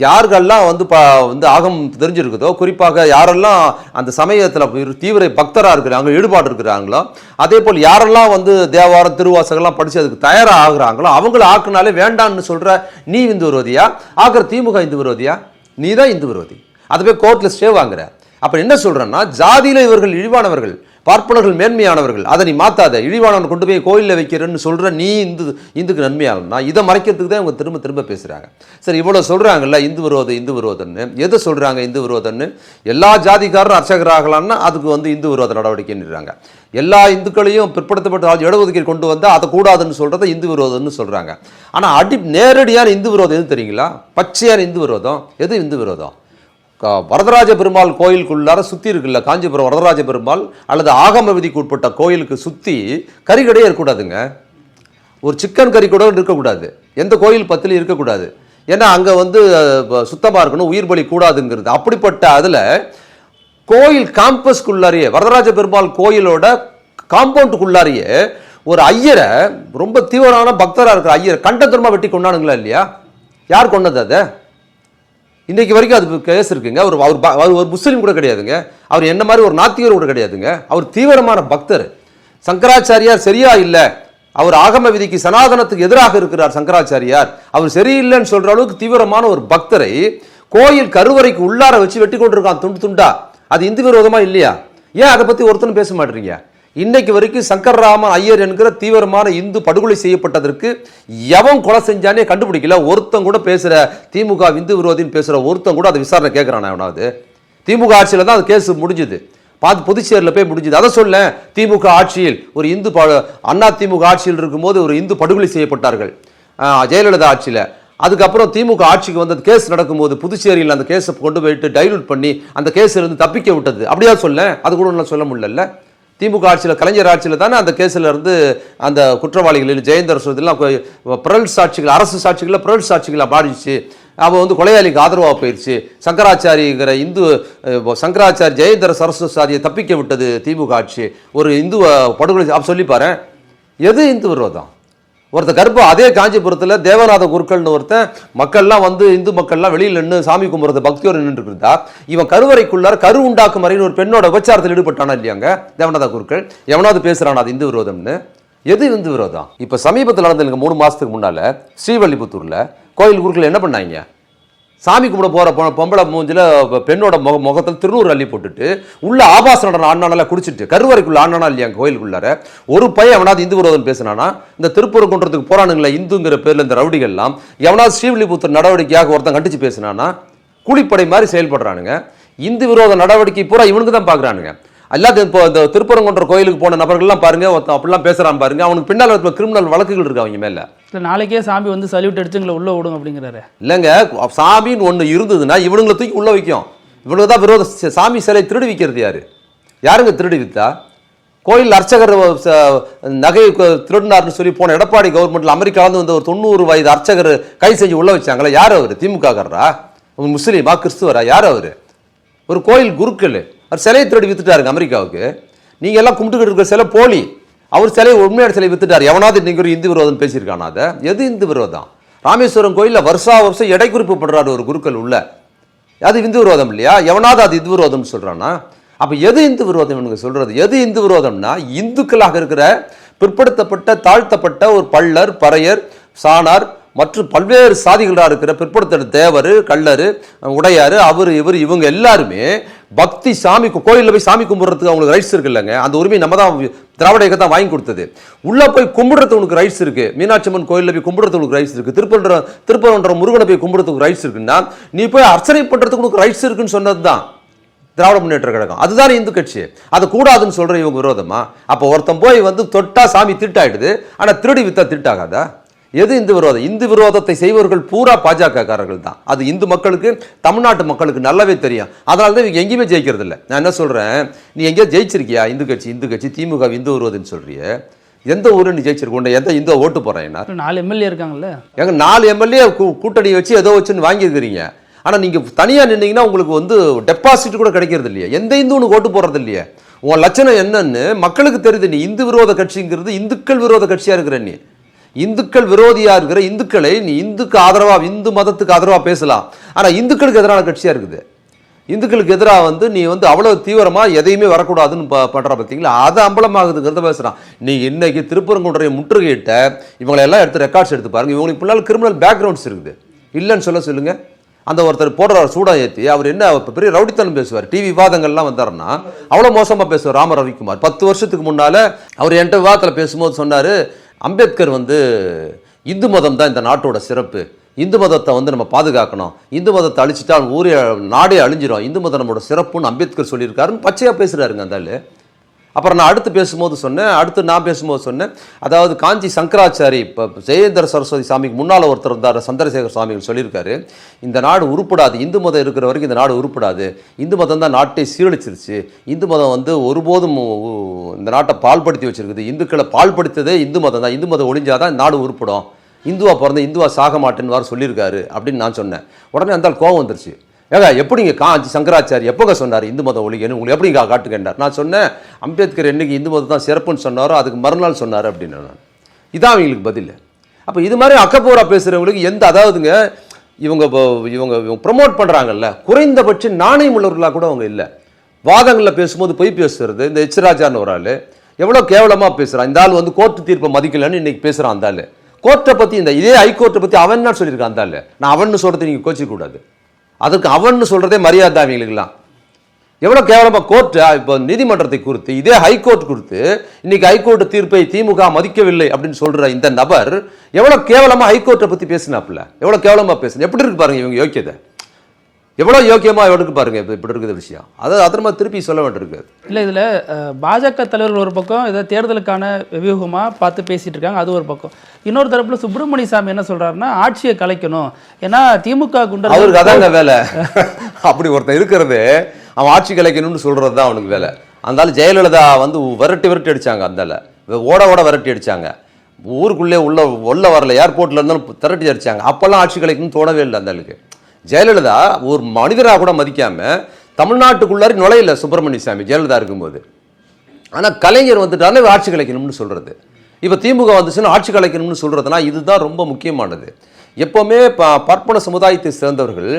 C: யார்களெல்லாம் வந்து ஆகம் தெரிஞ்சிருக்குதோ, குறிப்பாக யாரெல்லாம் அந்த சமயத்தில் தீவிர பக்தராக இருக்கிறாங்க, ஈடுபாடு இருக்கிறாங்களோ, அதே போல் யாரெல்லாம் வந்து தேவாரம் திருவாசகம்லாம் படித்து அதுக்கு தயாராக ஆகுறாங்களோ அவங்கள ஆக்குனாலே வேண்டான்னு சொல்கிற நீ இந்து விரோதியா? ஆகிற திமுக இந்து விரோதியா? நீ தான் இந்து விரோதி. அதை போய் கோர்ட்டில் ஸ்டே வாங்குற. அப்போ என்ன சொல்கிறேன்னா, ஜாதியில் இவர்கள் இழிவானவர்கள், பார்ப்பனர்கள் மேன்மையானவர்கள், அதை நீ மாற்றாத, இழிவானவன் கொண்டு போய் கோயிலில் வைக்கிறேன்னு சொல்கிற நீ இந்துக்கு நன்மையாகணும்னா இதை மறைக்கிறதுக்கு தான் இவங்க திரும்ப திரும்ப பேசுகிறாங்க. சரி, இவ்வளோ சொல்கிறாங்கல்ல இந்து விரோதன்னு, எதை சொல்கிறாங்க இந்து விரோதன்னு? எல்லா ஜாதிக்காரரும் அர்ச்சகராகலான்னா அதுக்கு வந்து இந்து விரோத நடவடிக்கைன்னுறாங்க. எல்லா இந்துக்களையும் பிற்படுத்தப்பட்ட இடஒதுக்கீடு கொண்டு வந்தால் அதை கூடாதுன்னு சொல்கிறத இந்து விரோதம்னு சொல்கிறாங்க. ஆனால் நேரடியான இந்து விரோதம் எது தெரியுங்களா? பச்சையான இந்து விரோதம். எது இந்து விரோதம்? வரதராஜ பெருமாள் கோயிலுக்குள்ளார சுற்றி இருக்குல்ல, காஞ்சிபுரம் வரதராஜ பெருமாள் அல்லது ஆகம விதிக்கு உட்பட்ட கோயிலுக்கு சுற்றி கறிக்கடையே இருக்கக்கூடாதுங்க. ஒரு சிக்கன் கறி கூட இருக்கக்கூடாது, எந்த கோயில் பத்திலையும் இருக்கக்கூடாது. ஏன்னா அங்கே வந்து சுத்தமாக இருக்கணும், உயிர் பலி கூடாதுங்கிறது. அப்படிப்பட்ட அதில் கோயில் காம்பஸ்குள்ளாரியே, வரதராஜ பெருமாள் கோயிலோட காம்பவுண்டுக்குள்ளாரியே ஒரு ஐயரை, ரொம்ப தீவிரமான பக்தராக இருக்கிற ஐயரை கண்டத்தரமாக வெட்டி கொண்டானுங்களா இல்லையா? யார் கொண்டது? அதை இன்னைக்கு வரைக்கும் அது கேஸ் இருக்குங்க. அவர் ஒரு முஸ்லீம் கூட கிடையாதுங்க, அவர் என்ன மாதிரி ஒரு நாத்திகர் கூட கிடையாதுங்க, அவர் தீவிரமான பக்தர். சங்கராச்சாரியார் சரியா இல்லை, அவர் ஆகம விதிக்கு சனாதனத்துக்கு எதிராக இருக்கிறார் சங்கராச்சாரியார், அவர் சரியில்லைன்னு சொல்ற அளவுக்கு தீவிரமான ஒரு பக்தரை கோயில் கருவறைக்கு உள்ளார வச்சு வெட்டி கொண்டிருக்கான் துண்டு துண்டா. அது இந்து விரோதமா இல்லையா? ஏன் அதை பத்தி ஒருத்தனும் பேச மாட்டீங்க? இன்னைக்கு வரைக்கும் சங்கர்ராமன் ஐயர் என்கிற தீவிரமான இந்து படுகொலை செய்யப்பட்டதற்கு எவன் கொலை செஞ்சானே கண்டுபிடிக்கல. ஒருத்தன் கூட பேசுற திமுக இந்து விரோதின்னு பேசுற ஒருத்தன் கூட அதை விசாரணை கேட்கிறான் எவனாவது? திமுக ஆட்சியில தான் அது கேஸ் முடிஞ்சுது, புதுச்சேரியில் போய் முடிஞ்சுது. அதை சொல்ல, திமுக ஆட்சியில் ஒரு இந்து அண்ணா திமுக ஆட்சியில் இருக்கும்போது ஒரு இந்து படுகொலை செய்யப்பட்டார்கள் ஜெயலலிதா ஆட்சியில். அதுக்கப்புறம் திமுக ஆட்சிக்கு வந்தது, கேஸ் நடக்கும்போது புதுச்சேரியில் அந்த கேஸை கொண்டு போயிட்டு டைலூட் பண்ணி அந்த கேஸில் இருந்து தப்பிக்க விட்டது. அப்படியா சொல்ல? அது கூட ஒன்றும் சொல்ல முடியல. திமுக ஆட்சியில், கலைஞர் ஆட்சியில் தானே அந்த கேஸில் இருந்து அந்த குற்றவாளிகளில் ஜெயந்தர் சொல்றதுலாம் பிறல் சாட்சிகள், அரசு சாட்சிகளில் பிறல் சாட்சிகளை பாடிச்சு. அவள் வந்து கொலையாளிக்கு ஆதரவாக போயிடுச்சு. சங்கராச்சாரிங்கிற சங்கராச்சாரி ஜெயந்தர சரஸ்வதியை தப்பிக்க விட்டது திமுக ஆட்சி. ஒரு இந்து படுகொலை அப்போ சொல்லிப்பாரு. எது இந்து விரோதம்? ஒருத்தர் கர்ப்பம் அதே காஞ்சிபுரத்தில் தேவநாத குருக்கள்னு ஒருத்தன், மக்கள்லாம் வந்து இந்து மக்கள்லாம் வெளியில் நின்று சாமி கும்பிட்றது பக்தியோடு நின்று இருந்தா, இவன் கருவறைக்குள்ளார கரு உண்டாக்கும் வரைன்னு ஒரு பெண்ணோட விபச்சாரத்தில் ஈடுபட்டானா இல்லையாங்க தேவநாத குருக்கள்? எவனாவது பேசுறானா அது இந்து விரோதம்னு? எது இந்து விரோதம்? இப்போ சமீபத்தில் நடந்த 3 மாதத்துக்கு முன்னால் ஸ்ரீவல்லிபுத்தூரில் கோயில் குருக்கள் என்ன பண்ணாங்க? சாமி கும்பிட போகிற பொம்பளை மூஞ்சில் பெண்ணோட முகத்தில் திருநூறு அள்ளி போட்டுட்டு உள்ள ஆபாச நடனம் ஆனால குடிச்சிட்டு கருவறைக்குள்ள ஆனானா இல்லையா கோயிலுக்குள்ளார? ஒரு பையன் எவனாவது இந்து விரோதம் பேசினானா? இந்த திருப்பூரங்குன்றத்துக்கு போறானுங்களா இந்துங்கிற பேர்ல இந்த ரவுடிகள்லாம் எவனாவது ஸ்ரீவில்லிபுத்தூர் நடவடிக்கையாக ஒருத்தன் கண்டிச்சு பேசினானா? கூலிப்படை மாதிரி செயல்படுறானுங்க. இந்து விரோத நடவடிக்கை பூரா இவனுக்கு தான் பார்க்குறானுங்க. அல்லாத இப்போ இந்த திருப்பரங்குன்ற கோயிலுக்கு போன நபர்கள்லாம் பாருங்க, அப்படிலாம் பேசுறான் பாருங்க. அவனுக்கு பின்னால் கிரிமினல் வழக்குகள் இருக்கு அவங்க மேல.
D: நாளைக்கே சாமி வந்து சல்யூட் அடிச்சுங்களை உள்ள விடுங்க அப்படிங்கிறாரு. இல்லைங்க,
C: சாமின்னு ஒன்று இருந்ததுன்னா இவனுங்களை தூக்கி உள்ள வைக்கும். இவனுக்கு தான் விரோத. சாமி சிலை திருடி விற்கிறது யாருங்க திருடி வித்தா? கோயில் அர்ச்சகர் நகை திருடினார்னு சொல்லி போன எடப்பாடி கவர்மெண்ட்ல அமெரிக்காவிலிருந்து வந்து ஒரு 90 வயது அர்ச்சகர் கை செஞ்சு உள்ள வச்சாங்களா? யார் அவரு? திமுக காரரா? முஸ்லீமா? கிறிஸ்துவரா? யார் அவரு? ஒரு கோயில் குருக்கள். அவர் சிலையை திருடி வித்துட்டாருங்க அமெரிக்காவுக்கு. நீங்க எல்லாம் கும்பிட்டுக்கிட்டு இருக்கிற சிலை போலி. அவர் சிலையை உண்மையான சிலை வித்துட்டார். எவனாவது இன்னைக்கு ஒரு இந்து விரோதம் பேசியிருக்கானா? அதை எது இந்து விரோதம்? ராமேஸ்வரம் கோயிலில் வருஷம் எடை குறிப்பு பண்றாரு ஒரு குருக்கள் உள்ள. அது இந்து விரோதம் இல்லையா? எவனாவது அது இந்து விரோதம்னு சொல்றானா? அப்ப எது இந்து விரோதம்? எனக்கு சொல்றது எது இந்து விரோதம்னா, இந்துக்களாக இருக்கிற பிற்படுத்தப்பட்ட தாழ்த்தப்பட்ட ஒரு பள்ளர், பறையர், சாணார் மற்றும் பல்வேறு சாதிகளாக இருக்கிற பிற்படுத்த தேவர், கள்ளர், உடையார், அவர் இவர் இவங்க எல்லாருமே பக்தி சாமி கோயிலில் போய் சாமி கும்பிட்றதுக்கு அவங்களுக்கு ரைட்ஸ் இருக்கு இல்லைங்க. அந்த உரிமை நம்ம தான் திராவிட இயக்கம் தான் வாங்கி கொடுத்தது. உள்ள போய் கும்பிடுறதுக்கு உனக்கு ரைட்ஸ் இருக்கு. மீனாட்சி அம்மன் கோயிலில் போய் கும்பிடுறதுக்கு உனக்கு ரைட்ஸ் இருக்கு. திருப்பரங்குன்ற முருகனை போய் கும்பிடுறதுக்கு ரைட்ஸ் இருக்குன்னா, நீ போய் அர்ச்சனை பண்றதுக்கு உனக்கு ரைட்ஸ் இருக்குன்னு சொன்னது தான் திராவிட முன்னேற்ற கழகம். அதுதான் இந்து கட்சி. அது கூடாதுன்னு சொல்ற இவங்க விரோதமா? அப்போ ஒருத்தன் போய் வந்து தொட்டா சாமி திட்டாயிடுது, ஆனா திருடி வித்தா திட்டாகாதா? எது இந்து விரோதம்? இந்து விரோதத்தை செய்வர்கள் பூரா பாஜக காரர்கள் தான். அது இந்து மக்களுக்கு, தமிழ்நாட்டு மக்களுக்கு நல்லாவே தெரியும். அதனால தான் இவங்க எங்கேயுமே ஜெயிக்கிறது இல்லை. நான் என்ன சொல்றேன், நீ எங்கேயா ஜெயிச்சிருக்கியா? இந்து கட்சி திமுக இந்து விரோதம்னு சொல்றிய, எந்த ஊரு நீ ஜெயிச்சிருக்க? எந்த இந்து ஓட்டு போறேன்?
D: 4 எம்எல்ஏ இருக்காங்கல்ல. எங்க
C: 4 எம்எல்ஏ கூட்டணி வச்சு ஏதோ வச்சுன்னு வாங்கியிருக்கிறீங்க. ஆனா நீங்க தனியா நின்னீங்கன்னா உங்களுக்கு வந்து டெபாசிட் கூட கிடைக்கிறது இல்லையா? எந்த இந்து உனக்கு ஓட்டு போடுறது இல்லையே? உன் லட்சணம் என்னன்னு மக்களுக்கு தெரியுது. நீ இந்து விரோத கட்சிங்கிறது இந்துக்கள் விரோத கட்சியா இருக்கிற, நீ இந்துக்கள் விரோதியா இருக்கிற இந்துக்களை நீ இந்துக்கு ஆதரவா, இந்து மதத்துக்கு ஆதரவா பேசலாம், ஆனா இந்துக்களுக்கு எதிரான கட்சியா இருக்குது. இந்துக்களுக்கு எதிராக நீ அவ்வளவு தீவிரமா எதையுமே வரக்கூடாதுன்னு பண்ற பார்த்தீங்களா, அது அம்பலமாகுதுங்கிறத பேசுறான். நீ இன்னைக்கு திருப்பரங்குன்றை முற்றுகையிட்ட இவங்களை எல்லாம் எடுத்து ரெக்கார்ட்ஸ் எடுத்து பாருங்க. இவங்களுக்கு பின்னால் கிரிமினல் பேக்ரவுண்ட்ஸ் இருக்குது, இல்லைன்னு சொல்லுங்க. அந்த ஒருத்தர் போடுறாரு சூடா ஏற்றி, அவர் என்ன பெரிய ரவுடித்தனம் பேசுவார், டிவி விவாதங்கள்லாம் வந்தாருன்னா அவ்வளோ மோசமாக பேசுவார். ராம ரவிக்குமார் 10 வருஷத்துக்கு முன்னால் அவர் என்கிட்ட விவாதத்தில் பேசும்போது சொன்னார், அம்பேத்கர் இந்து மதம் தான் இந்த நாட்டோட சிறப்பு, இந்து மதத்தை நம்ம பாதுகாக்கணும், இந்து மதத்தை அழிச்சிட்டா ஊரே நாடே அழிஞ்சிடும், இந்து மதம் நம்மளோட சிறப்புன்னு அம்பேத்கர் சொல்லியிருக்காருன்னு பச்சையாக பேசுகிறாருங்க அந்த ஆள். அப்புறம் நான் அடுத்து நான் பேசும்போது சொன்னேன், அதாவது காஞ்சி சங்கராச்சாரி இப்போ ஜெயேந்திர சரஸ்வதி சாமிக்கு முன்னால் ஒருத்தர் இருந்தார், சந்திரசேகர் சுவாமிகள் சொல்லியிருக்காரு, இந்த நாடு உருப்படாது, இந்து மதம் இருக்கிற வரைக்கும் இந்த நாடு உருப்படாது, இந்து மதம் தான் நாட்டை சீரழிச்சிருச்சு, இந்து மதம் ஒருபோதும் இந்த நாட்டை பால்படுத்தி வச்சிருக்குது, இந்துக்களை பால்படுத்ததே இந்து மதம் தான், இந்து மதம் ஒழிஞ்சாதான் நாடு உருப்படும், இந்துவா பிறந்த இந்துவா சாக மாட்டேன்னு வார சொல்லியிருக்காரு அப்படின்னு நான் சொன்னேன். உடனே அந்த கோவம் வந்துருச்சு. ஏங்க எப்படிங்க காஞ்சி சங்கராச்சாரி எப்போங்க சொன்னார் இந்து மதம் ஒழிகன்னு, உங்களுக்கு எப்படிங்க காட்டுக்கின்றார்? நான் சொன்னேன், அம்பேத்கர் என்னைக்கு இந்து மதம் தான் சிறப்புன்னு சொன்னாரோ அதுக்கு மறுநாள் சொன்னார் அப்படின்னு. நான் இதான் அவங்களுக்கு பதில். அப்போ இது மாதிரி அக்கப்பூரா பேசுகிறவங்களுக்கு அதாவதுங்க இவங்க ப்ரமோட் பண்ணுறாங்கல்ல, குறைந்தபட்ச நாணயம் உள்ளவர்களாக கூட அவங்க இல்லை. வாதங்களில் பேசும்போது பொய் பேசுறது. இந்த எச் ராஜான்னு ஒரு ஆள் எவ்வளோ கேவலமாக பேசுகிறான். இந்த ஆள் கோர்ட்டு தீர்ப்பை மதிக்கலன்னு இன்னைக்கு பேசுகிறான். அந்த ஆள் கோர்ட்டை பற்றி, இதே ஹைகோர்ட்டை பற்றி அவன் என்ன சொல்லியிருக்கான் அந்த ஆள். நான் அவன்னு சொல்கிறது நீங்கள் கோச்சிக்கூடாது, அதுக்கு அவன்னு சொல்கிறதே மரியாதை அவங்களுக்குலாம். எவ்வளோ கேவலமாக கோர்ட்டு இப்போ நீதிமன்றத்தை குறித்து, இதே ஹைகோர்ட் குறித்து இன்னைக்கு ஹைகோர்ட் தீர்ப்பை திமுக மதிக்கவில்லை அப்படின்னு சொல்கிற இந்த நபர் எவ்வளோ கேவலமாக ஹைகோர்ட்டை பற்றி பேசினாப்புல, எவ்வளோ கேவலமாக பேசுன, எப்படி இருக்கு பாருங்க இவங்க யோக்கியதை, எவ்வளோ யோக்கியமாக எடுக்கு பாருங்க இப்படி இருக்குது விஷயம். அதை அதரமா திருப்பி சொல்ல வேண்டியிருக்கு.
D: இல்லை, இதில் பாஜக தலைவர்கள் ஒரு பக்கம் இதை தேர்தலுக்கான வியூகமாக பார்த்து பேசிகிட்டு இருக்காங்க, அது ஒரு பக்கம். இன்னொரு தரப்புல சுப்பிரமணிய சாமி என்ன சொல்கிறாருன்னா, ஆட்சியை கலைக்கணும், ஏன்னா திமுக குண்டர்
C: அவருக்கு அதாங்க வேலை. அப்படி ஒருத்தன் இருக்கிறது, அவன் ஆட்சி கலைக்கணும்னு சொல்கிறது தான் அவனுக்கு வேலை. அந்த ஜெயலலிதா விரட்டி அடித்தாங்க, அந்த ஓட விரட்டி அடித்தாங்க, ஊருக்குள்ளே உள்ள வரல, ஏர்போர்ட்டில் இருந்தாலும் திரட்டி அடித்தாங்க. அப்போல்லாம் ஆட்சி கலைக்கணும்னு தோணவே இல்லை அந்த ஆளுக்கு. ஜெயலலிதா ஒரு மனிதராக கூட மதிக்காம தமிழ்நாட்டுக்குள்ளாரி நுழையில சுப்பிரமணிய சாமி ஜெயலலிதா இருக்கும்போது. ஆனால் கலைஞர் வந்துட்டாலே ஆட்சி கலைக்கணும்னு சொல்றது. இப்போ திமுக வந்துச்சுன்னா ஆட்சி கலைக்கணும்னு சொல்றதுனா இதுதான் ரொம்ப முக்கியமானது. எப்பவுமே பார்ப்பன சமுதாயத்தை சேர்ந்தவர்கள்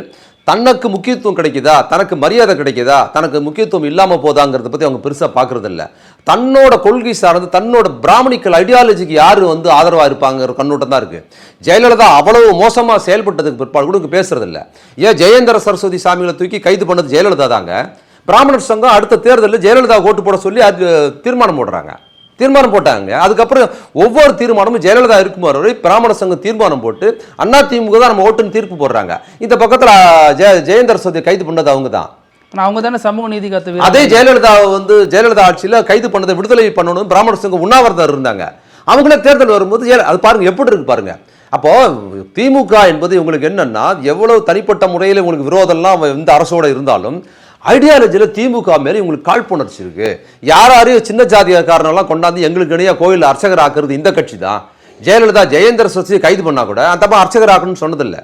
C: தனக்கு முக்கியத்துவம் கிடைக்குதா, தனக்கு மரியாதை கிடைக்குதா, தனக்கு முக்கியத்துவம் இல்லாமல் போதாங்கிறத பற்றி அவங்க பெருசாக பார்க்கறது இல்லை. தன்னோட கொள்கை சார்ந்து தன்னோட பிராமணிக்கல் ஐடியாலஜிக்கு யார் ஆதரவாக இருப்பாங்கிற கண்ணோட்டம் தான் இருக்குது. ஜெயலலிதா அவ்வளவு மோசமாக செயல்பட்டதுக்கு பிற்பாடு கூட பேசுறது இல்லை. ஏன் ஜெயேந்திர சரஸ்வதி சாமிகளை தூக்கி கைது பண்ணது ஜெயலலிதா தாங்க. பிராமணர் சங்கம் அடுத்த தேர்தலில் ஜெயலலிதா ஓட்டு போட சொல்லி அது தீர்மானம் போட்டாங்க. அதுக்கப்புறம் ஒவ்வொரு தீர்மானமும் ஜெயலலிதா இருக்கும்போது பிராமண சங்கம் தீர்மானம் போட்டு அண்ணா திமுக தான் நம்ம ஓட்டுன்னு தீர்ப்பு போடுறாங்க. இந்த பக்கத்தில் ஜெயேந்திர சரஸ்வதி கைது பண்ணது அவங்க தான்.
D: அவங்க தானே சமூக நீதி காத்து.
C: அதே ஜெயலலிதா ஆட்சியில் கைது பண்ணதை விடுதலை பண்ணணும் பிராமண சங்கம் உண்ணாவிரதம் இருந்தாங்க. அவங்களே தேர்தல் வரும்போது அது பாருங்க எப்படி இருக்கு பாருங்க. அப்போ திமுக என்பது இவங்களுக்கு என்னன்னா, எவ்வளவு தனிப்பட்ட முறையில் உங்களுக்கு விரோதம்லாம் இந்த அரசோட இருந்தாலும் ஐடியாலஜியில் திமுக மாரி உங்களுக்கு காழ்ப்புணர்ச்சி இருக்கு. யாரையும் சின்ன ஜாதிகாரனெல்லாம் கொண்டாந்து எங்களுக்கு இடையே கோயில் அர்ச்சகர் ஆக்குறது இந்த கட்சி தான். ஜெயலலிதா ஜெயேந்திர சரஸ்வதி கைது பண்ணா கூட அந்த அம்மா அர்ச்சகர் ஆக்கணும்னு சொன்னதில்லை.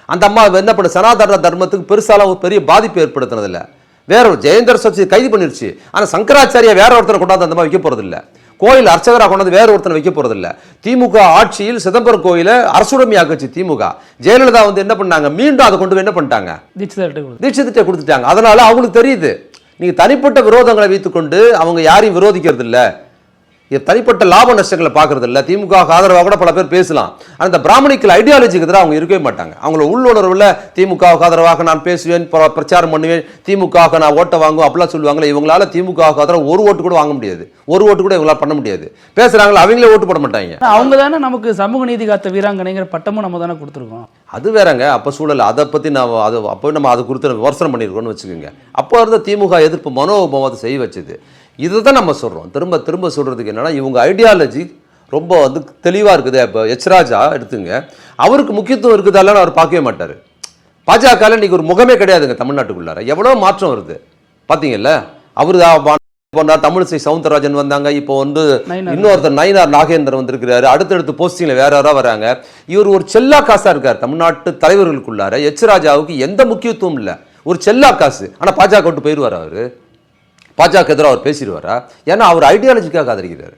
C: அந்த அம்மா என்ன பண்ண சனாதன தர்மத்துக்கு பெருசால ஒரு பெரிய பாதிப்பு ஏற்படுத்தினதில்லை. வேற ஜெயேந்திர சரஸ்வதி கைது பண்ணிருச்சு, ஆனால் சங்கராச்சாரியா வேற ஒருத்தரை கொண்டாந்து அந்த மாதிரி வைக்க போறதில்லை. கோயில் அர்ச்சகராக கொண்டாந்து வேற ஒருத்தனை வைக்க போறதில்ல. திமுக ஆட்சியில் சிதம்பரம் கோயிலை அரசுடைமையாக்குச்சு திமுக. ஜெயலலிதா என்ன பண்ணாங்க, மீண்டும் அதை கொண்டு போய் என்ன பண்ணிட்டாங்க, தீட்சை கொடுத்துட்டாங்க. அதனால அவங்களுக்கு தெரியுது, நீங்க தனிப்பட்ட விரோதங்களை வைத்துக்கொண்டு அவங்க யாரையும் விரோதிக்கிறது இல்லை, தனிப்பட்ட லாப நஷ்டங்களை பார்க்கறது இல்லை. திமுக ஆதரவாக கூட பல பேர் பேசலாம், அந்த பிராமணிக்கல் ஐடியாலஜிக்கு எதிராக அவங்க இருக்கவே மாட்டாங்க. அவங்கள உள்ளுணர்வில் திமுக ஆதரவாக நான் பேசுவேன், பிரச்சாரம் பண்ணுவேன், திமுக நான் ஓட்டை வாங்குவோம் அப்படிலாம் சொல்லுவாங்களே. இவங்களால திமுக ஆதரவு ஒரு ஓட்டு கூட வாங்க முடியாது, ஒரு ஓட்டு கூட இவங்களால பண்ண முடியாது. பேசுறாங்களா, அவங்களே ஓட்டு போட மாட்டாங்க.
D: அவங்க தானே நமக்கு சமூக நீதி காத்த வீராங்கனைங்கிற பட்டமும் நம்ம தானே கொடுத்துருக்கோம்.
C: அது வேறங்க. அப்போ சூழல் அதை பற்றி அப்போ நம்ம அதை குறித்து விமர்சனம் பண்ணியிருக்கோம்னு வச்சுக்கோங்க. அப்போ இருந்த திமுக எதிர்ப்பு மனோபாவத்தை செய்ய வச்சது. இதுதான் நம்ம சொல்கிறோம், திரும்ப திரும்ப சொல்கிறதுக்கு என்னென்னா, இவங்க ஐடியாலஜி ரொம்ப தெளிவாக இருக்குது. இப்போ எச் ராஜா எடுத்துங்க, அவருக்கு முக்கியத்துவம் இருக்குதாலன்னு அவர் பார்க்கவே மாட்டார். பாஜகவில் இன்றைக்கி ஒரு முகமே கிடையாதுங்க தமிழ்நாட்டுக்குள்ளார. எவ்வளோ மாற்றம் வருது பார்த்தீங்கல்ல. அவர் போனார், தமிழிசை சவுந்தரராஜன் வந்தாங்க, இப்போ இன்னொருத்தர் நயினார் நாகேந்திரன் வந்திருக்கிறாரு, அடுத்தடுத்து போஸ்டிங்கில் வேற யாராவது வராங்க. இவர் ஒரு செல்லா காசாக இருக்கார் தமிழ்நாட்டு தலைவர்களுக்குள்ளார. எச் ராஜாவுக்கு எந்த முக்கியத்துவம் இல்லை, ஒரு செல்லா காசு. ஆனால் பாஜக விட்டு போயிடுவார் அவர். பாஜக எதிராக அவர் பேசிடுவாரா? ஏன்னா அவர் ஐடியாலஜிக்காக ஆதரிக்கிறார்.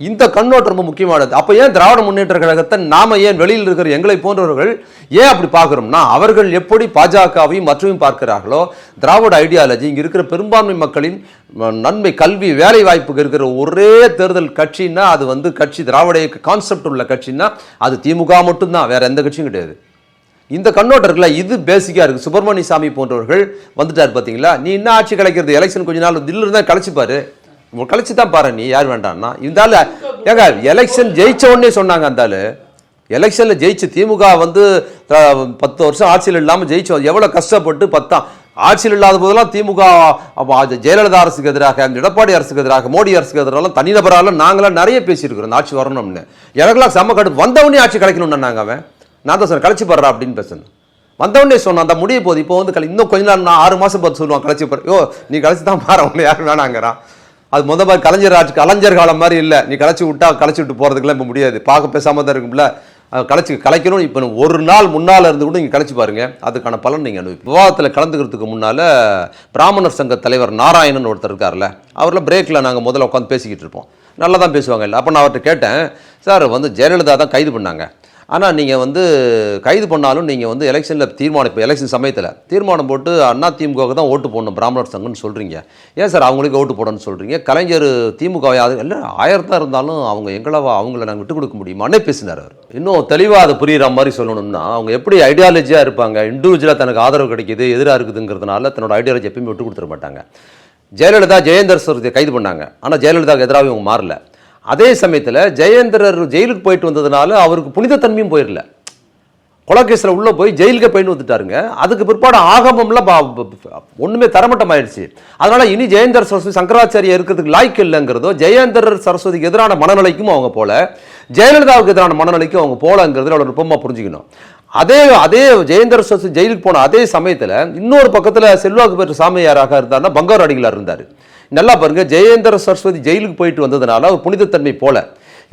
C: இந்த கண்ணோட்டம் ரொம்ப முக்கியமானது. அப்போ ஏன் திராவிட முன்னேற்ற கழகத்தை நாம ஏன் வெளியில் இருக்கிற எங்களை போன்றவர்கள் ஏன் அப்படி பார்க்குறோம்னா, அவர்கள் எப்படி பாஜகவையும் மற்றவையும் பார்க்கிறார்களோ, திராவிட ஐடியாலஜி இங்கே இருக்கிற பெரும்பான்மை மக்களின் நன்மை, கல்வி, வேலை வாய்ப்புக்கு இருக்கிற ஒரே தேர்தல் கட்சின்னா அது வந்து கட்சி திராவிட கான்செப்ட் உள்ள கட்சின்னா அது திமுக மட்டும்தான், வேற எந்த கட்சியும் கிடையாது. இந்த கண்ணோட்டம் இருக்குல்ல, இது பேசிக்காக இருக்குது. சுப்பிரமணிய சாமி போன்றவர்கள் வந்துட்டார் பார்த்தீங்களா, நீ என்ன ஆட்சி கலைக்கிறது, எலெக்ஷன் கொஞ்ச நாள் தில்லு இருந்தால் கழிச்சுப்பாரு, கழிச்சு தான் பாரு, நீ யார் வேண்டாம்னா இருந்தாலும் ஏங்க எலெக்ஷன் ஜெயிச்ச உடனே சொன்னாங்க. அந்த எலெக்ஷனில் ஜெயிச்சு திமுக வந்து 10 வருஷம் ஆட்சியில் இல்லாமல் ஜெயிச்சோம். எவ்வளோ கஷ்டப்பட்டு 10 ஆட்சியில் இல்லாத போதெல்லாம் திமுக ஜெயலலிதா அரசுக்கு எதிராக, எடப்பாடி அரசுக்கு எதிராக, மோடி அரசுக்கு எதிராக தனிநபரால் நாங்களாம் நிறைய பேசியிருக்கிறோம். இந்த ஆட்சி வரணும்னு எனக்குலாம் செம்ம கடுப்பு. வந்தவொடனே ஆட்சி கலைக்கணும்னு நாங்கள் அவன் நான் தான் சொன்னேன் கழிச்சு போடுறா அப்படின்னு பேசணும். வந்தவொடனே சொன்னோம் அந்த முடிய போகுது. இப்போ வந்து இன்னும் கொஞ்ச நாள் நான் 6 மாதம் பார்த்து சொல்லுவான் கழிச்சு போடுற. யோ நீ கழிச்சு தான் பாரு, அவங்க யாரும் வேணாங்கிறான். அது மாதிரி கலைஞர் காலம் மாதிரி இல்லை. நீ கலைச்சி விட்டா கலைச்சி விட்டு போகிறதுக்குலாம் இப்போ முடியாது. பார்க்க பேசாமல் தான் இருக்கும்ல, கலைக்கணும். இப்போ ஒரு நாள் முன்னால் இருந்து கூட நீங்கள் கலைச்சி பாருங்க, அதுக்கான பலன் நீங்கள் அனுபவி. விவாதத்தில் கலந்துக்கிறதுக்கு முன்னால் பிராமணர் சங்க தலைவர் நாராயணன் ஒருத்தர் இருக்கார்ல, அவரில் பிரேக்கில் நாங்கள் முதல்ல உட்காந்து பேசிக்கிட்டு இருப்போம். நல்லா தான் பேசுவாங்க இல்லை. அப்போ நான் அவர்கிட்ட கேட்டேன், சார் வந்து ஜெயலலிதா தான் கைது பண்ணாங்க, ஆனால் நீங்கள் வந்து கைது பண்ணாலும் நீங்கள் வந்து எலெக்ஷனில் தீர்மானம், இப்போ எலெக்ஷன் சமயத்தில் தீர்மானம் போட்டு அதிமுகவுக்கு தான் ஓட்டு போடணும் பிராமணர் சங்கம்னு சொல்கிறீங்க, ஏன் சார் அவங்களுக்கு ஓட்டு போடணும்னு சொல்கிறீங்க? கலைஞர் திமுக இல்லை 1000 தான் இருந்தாலும் அவங்கள நாங்கள் விட்டு கொடுக்க முடியுமானே பேசினார் அவர். இன்னும் தெளிவாக அதை புரிகிற மாதிரி சொல்லணும்னா, அவங்க எப்படி ஐடியாலஜியாக இருப்பாங்க, இண்டிவிஜுவலாக தனக்கு ஆதரவு கிடைக்கிது எதிராக இருக்குதுங்கிறதுனால தன்னோட ஐடியாலஜி எப்பயுமே விட்டு கொடுத்துட மாட்டாங்க. ஜெயலலிதா ஜெயேந்திர சரஸ்வதியை கைது பண்ணாங்க, ஆனால் ஜெயலலிதாவுக்கு எதிராக இவங்க மாறல. அதே சமயத்தில் ஜெயேந்திரர் ஜெயிலுக்கு போயிட்டு வந்ததுனால அவருக்கு புனிதத்தன்மையும் போயிடல. கொலகேஸில் உள்ளே போய் ஜெயிலுக்கு போயிட்டு வந்துட்டாருங்க. அதுக்கு பிற்பாடு ஆகமம்லாம் ஒன்றுமே தரமட்டம் ஆயிடுச்சு. அதனால் இனி ஜெயேந்திர சரஸ்வதி சங்கராச்சாரியா இருக்கிறதுக்கு லாய்க்கு இல்லைங்கிறதோ, ஜெயேந்திரர் சரஸ்வதிக்கு எதிரான மனநிலைக்கும் அவங்க போல, ஜெயலலிதாவுக்கு எதிரான மனநிலைக்கும் அவங்க போலங்கிறதுல அவ்வளோ நுட்பமாக புரிஞ்சுக்கணும். அதே ஜெயேந்திர சரஸ்வதி ஜெயிலுக்கு போன அதே சமயத்தில் இன்னொரு பக்கத்தில் செல்வாக்கு பெற்ற சாமியாராக இருந்தார்னா பங்காரு அடிகளார் இருந்தார். நல்லா பாருங்க, ஜெயேந்திர சரஸ்வதி ஜெயிலுக்கு போயிட்டு வந்ததுனால ஒரு புனிதத்தன்மை போல,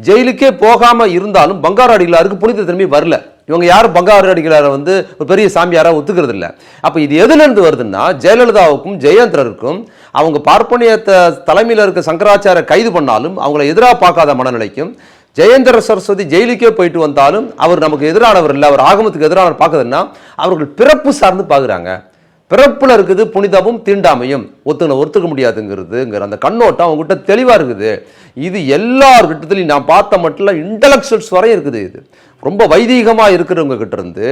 C: ஜெயிலுக்கே போகாம இருந்தாலும் பங்காரு அடிகளாருக்கு புனிதத்தன்மை வரல. இவங்க யாரும் பங்காரு அடிகளாரை வந்து ஒரு பெரிய சாமியாராக ஒத்துக்கிறது இல்லை. அப்போ இது எதுலேருந்து வருதுன்னா, ஜெயலலிதாவுக்கும் ஜெயேந்திரருக்கும் அவங்க பார்ப்பனியத்தை தலைமையில் இருக்க சங்கராச்சாரிய கைது பண்ணாலும் அவங்கள எதிராக பார்க்காத மனநிலைக்கும், ஜெயேந்திர சரஸ்வதி ஜெயிலுக்கே போயிட்டு வந்தாலும் அவர் நமக்கு எதிரானவர் இல்லை, அவர் ஆகமத்துக்கு எதிரானவர் பார்க்குதுன்னா அவர்கள் பிறப்பு சார்ந்து பார்க்குறாங்க. பிறப்புல இருக்குது புனிதமும் தீண்டாமையும் ஒத்துக்க முடியாதுங்கிறதுங்கிற அந்த கண்ணோட்டம் அவங்ககிட்ட தெளிவாக இருக்குது. இது எல்லார்கிட்டத்திலையும் நான் பார்த்த மட்டும் இன்டலெக்சுவல்ஸ் வரையும் இருக்குது. இது ரொம்ப வைதீகமாக இருக்கிறவங்க கிட்ட இருந்து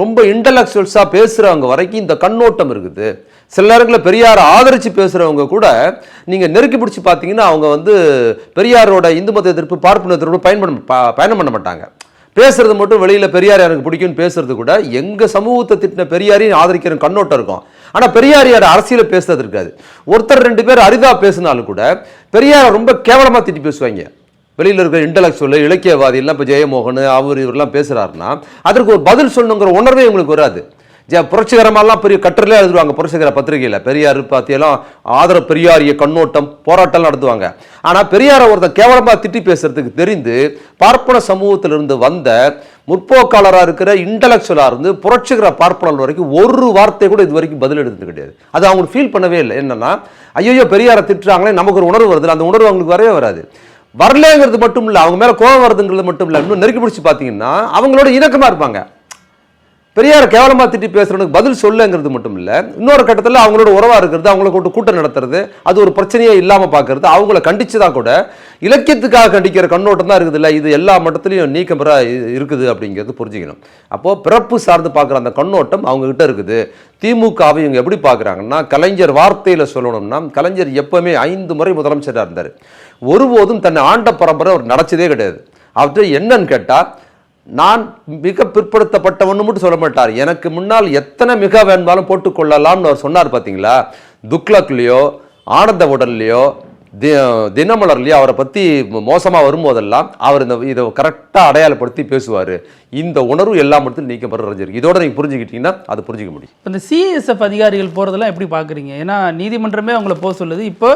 C: ரொம்ப இன்டலெக்சுவல்ஸாக பேசுகிறவங்க வரைக்கும் இந்த கண்ணோட்டம் இருக்குது. சில நேரங்களில் பெரியாரை ஆதரித்து பேசுகிறவங்க கூட நீங்கள் நெருக்கி பிடிச்சி பார்த்தீங்கன்னா அவங்க வந்து பெரியாரோட இந்து மத எதிர்ப்பு பார்ப்பன எதிர்ப்பு பயணம் பண்ண மாட்டாங்க. பேசுறது மட்டும் வெளியில் பெரியார் எனக்கு பிடிக்கும்னு பேசுறது கூட எங்கள் சமூகத்தை திட்டின பெரியாரையும் ஆதரிக்கிற கண்ணோட்டம் இருக்கும். ஆனால் பெரியாரியோட அரசியலை பேசுறது இருக்காது. ஒருத்தர் 2 பேர் அரிதாக பேசினாலும் கூட பெரியாரை ரொம்ப கேவலமாக திட்டி பேசுவாங்க. வெளியில் இருக்கிற இன்டலெக்சுவல் இலக்கியவாதி எல்லாம் இப்போ ஜெயமோகன் இவரெல்லாம் பேசுகிறாருன்னா அதற்கு ஒரு பதில் சொல்லணுங்கிற உணர்வே உங்களுக்கு வராது. புரட்சிகரமாலாம் பெரிய கட்டுரையிலே எழுதுவாங்க புரட்சிகர பத்திரிகையில், பெரியார் பற்றியெல்லாம் ஆதரவு பெரியாரிய கண்ணோட்டம் போராட்டம் நடத்துவாங்க. ஆனால் பெரியாரை ஒருத்தர் கேவலமாக திட்டி பேசுறதுக்கு தெரிந்து பார்ப்பன சமூகத்திலிருந்து வந்த முற்போக்காளராக இருக்கிற இன்டலெக்சுவலாக இருந்து புரட்சிகர பார்ப்பனர் வரைக்கும் ஒரு வார்த்தை கூட இது வரைக்கும் பதில் எடுத்தது கிடையாது. அது அவங்க ஃபீல் பண்ணவே இல்லை. என்னன்னா ஐயோ பெரியாரை திட்டுறாங்களே, நமக்கு ஒரு உணர்வு வருது, அந்த உணர்வு அவங்களுக்கு வரவே வராது. வரலங்கிறது மட்டும் இல்லை, அவங்க மேலே கோபம் வருதுங்கிறது மட்டும் இல்லை, இன்னும் நெருக்கி பிடிச்சி பார்த்தீங்கன்னா அவங்களோட இணக்கமாக இருப்பாங்க. பெரியாரை கேவலமாக திட்டி பேசுறதுக்கு பதில் சொல்லுங்கிறது மட்டும் இல்லை, இன்னொரு கட்டத்தில் அவங்களோட உறவாக இருக்கிறது, அவங்கள கொண்டு கூட்டம் நடத்துறது, அது ஒரு பிரச்சனையே இல்லாமல் பார்க்கறது, அவங்கள கண்டிச்சுதா கூட இலக்கியத்துக்காக கண்டிக்கிற கண்ணோட்டம் தான் இருக்குது. இல்லை, இது எல்லா மட்டத்திலையும் நீக்கம் பெற இருக்குது அப்படிங்கிறது புரிஞ்சுக்கணும். அப்போது பிறப்பு சார்ந்து பார்க்குற அந்த கண்ணோட்டம் அவங்ககிட்ட இருக்குது. திமுகவை இவங்க எப்படி பார்க்குறாங்கன்னா, கலைஞர் வார்த்தையில் சொல்லணும்னா, கலைஞர் எப்பவுமே 5 முறை முதலமைச்சராக இருந்தார். ஒருபோதும் தன்னை ஆண்ட பரம்பரை அவர் நடச்சதே கிடையாது. அவர்கிட்ட என்னன்னு கேட்டால், நான் மிக பிற்படுத்தப்பட்டவன்னு மட்டும் சொல்ல மாட்டார், எனக்கு முன்னால் எத்தனை மிக வேணுமாலும் போட்டுக்கொள்ளலாம்னு அவர் சொன்னார். பார்த்தீங்களா, துக்ளக்லையோ ஆனந்த உடல்லையோ தினமலர்லையோ அவரை பற்றி மோசமாக வரும்போதெல்லாம் அவர் இதை கரெக்டாக அடையாளப்படுத்தி பேசுவார். இந்த உணர்வு எல்லா மட்டும் நீக்கப்படுறது. இதோட நீங்கள் புரிஞ்சுக்கிட்டீங்கன்னா அது புரிஞ்சிக்க முடியும்.
D: இந்த சிஎஸ்எஃப் அதிகாரிகள் போகிறதெல்லாம் எப்படி பார்க்குறீங்க? ஏன்னா நீதிமன்றமே அவங்கள போக சொல்லுது. இப்போ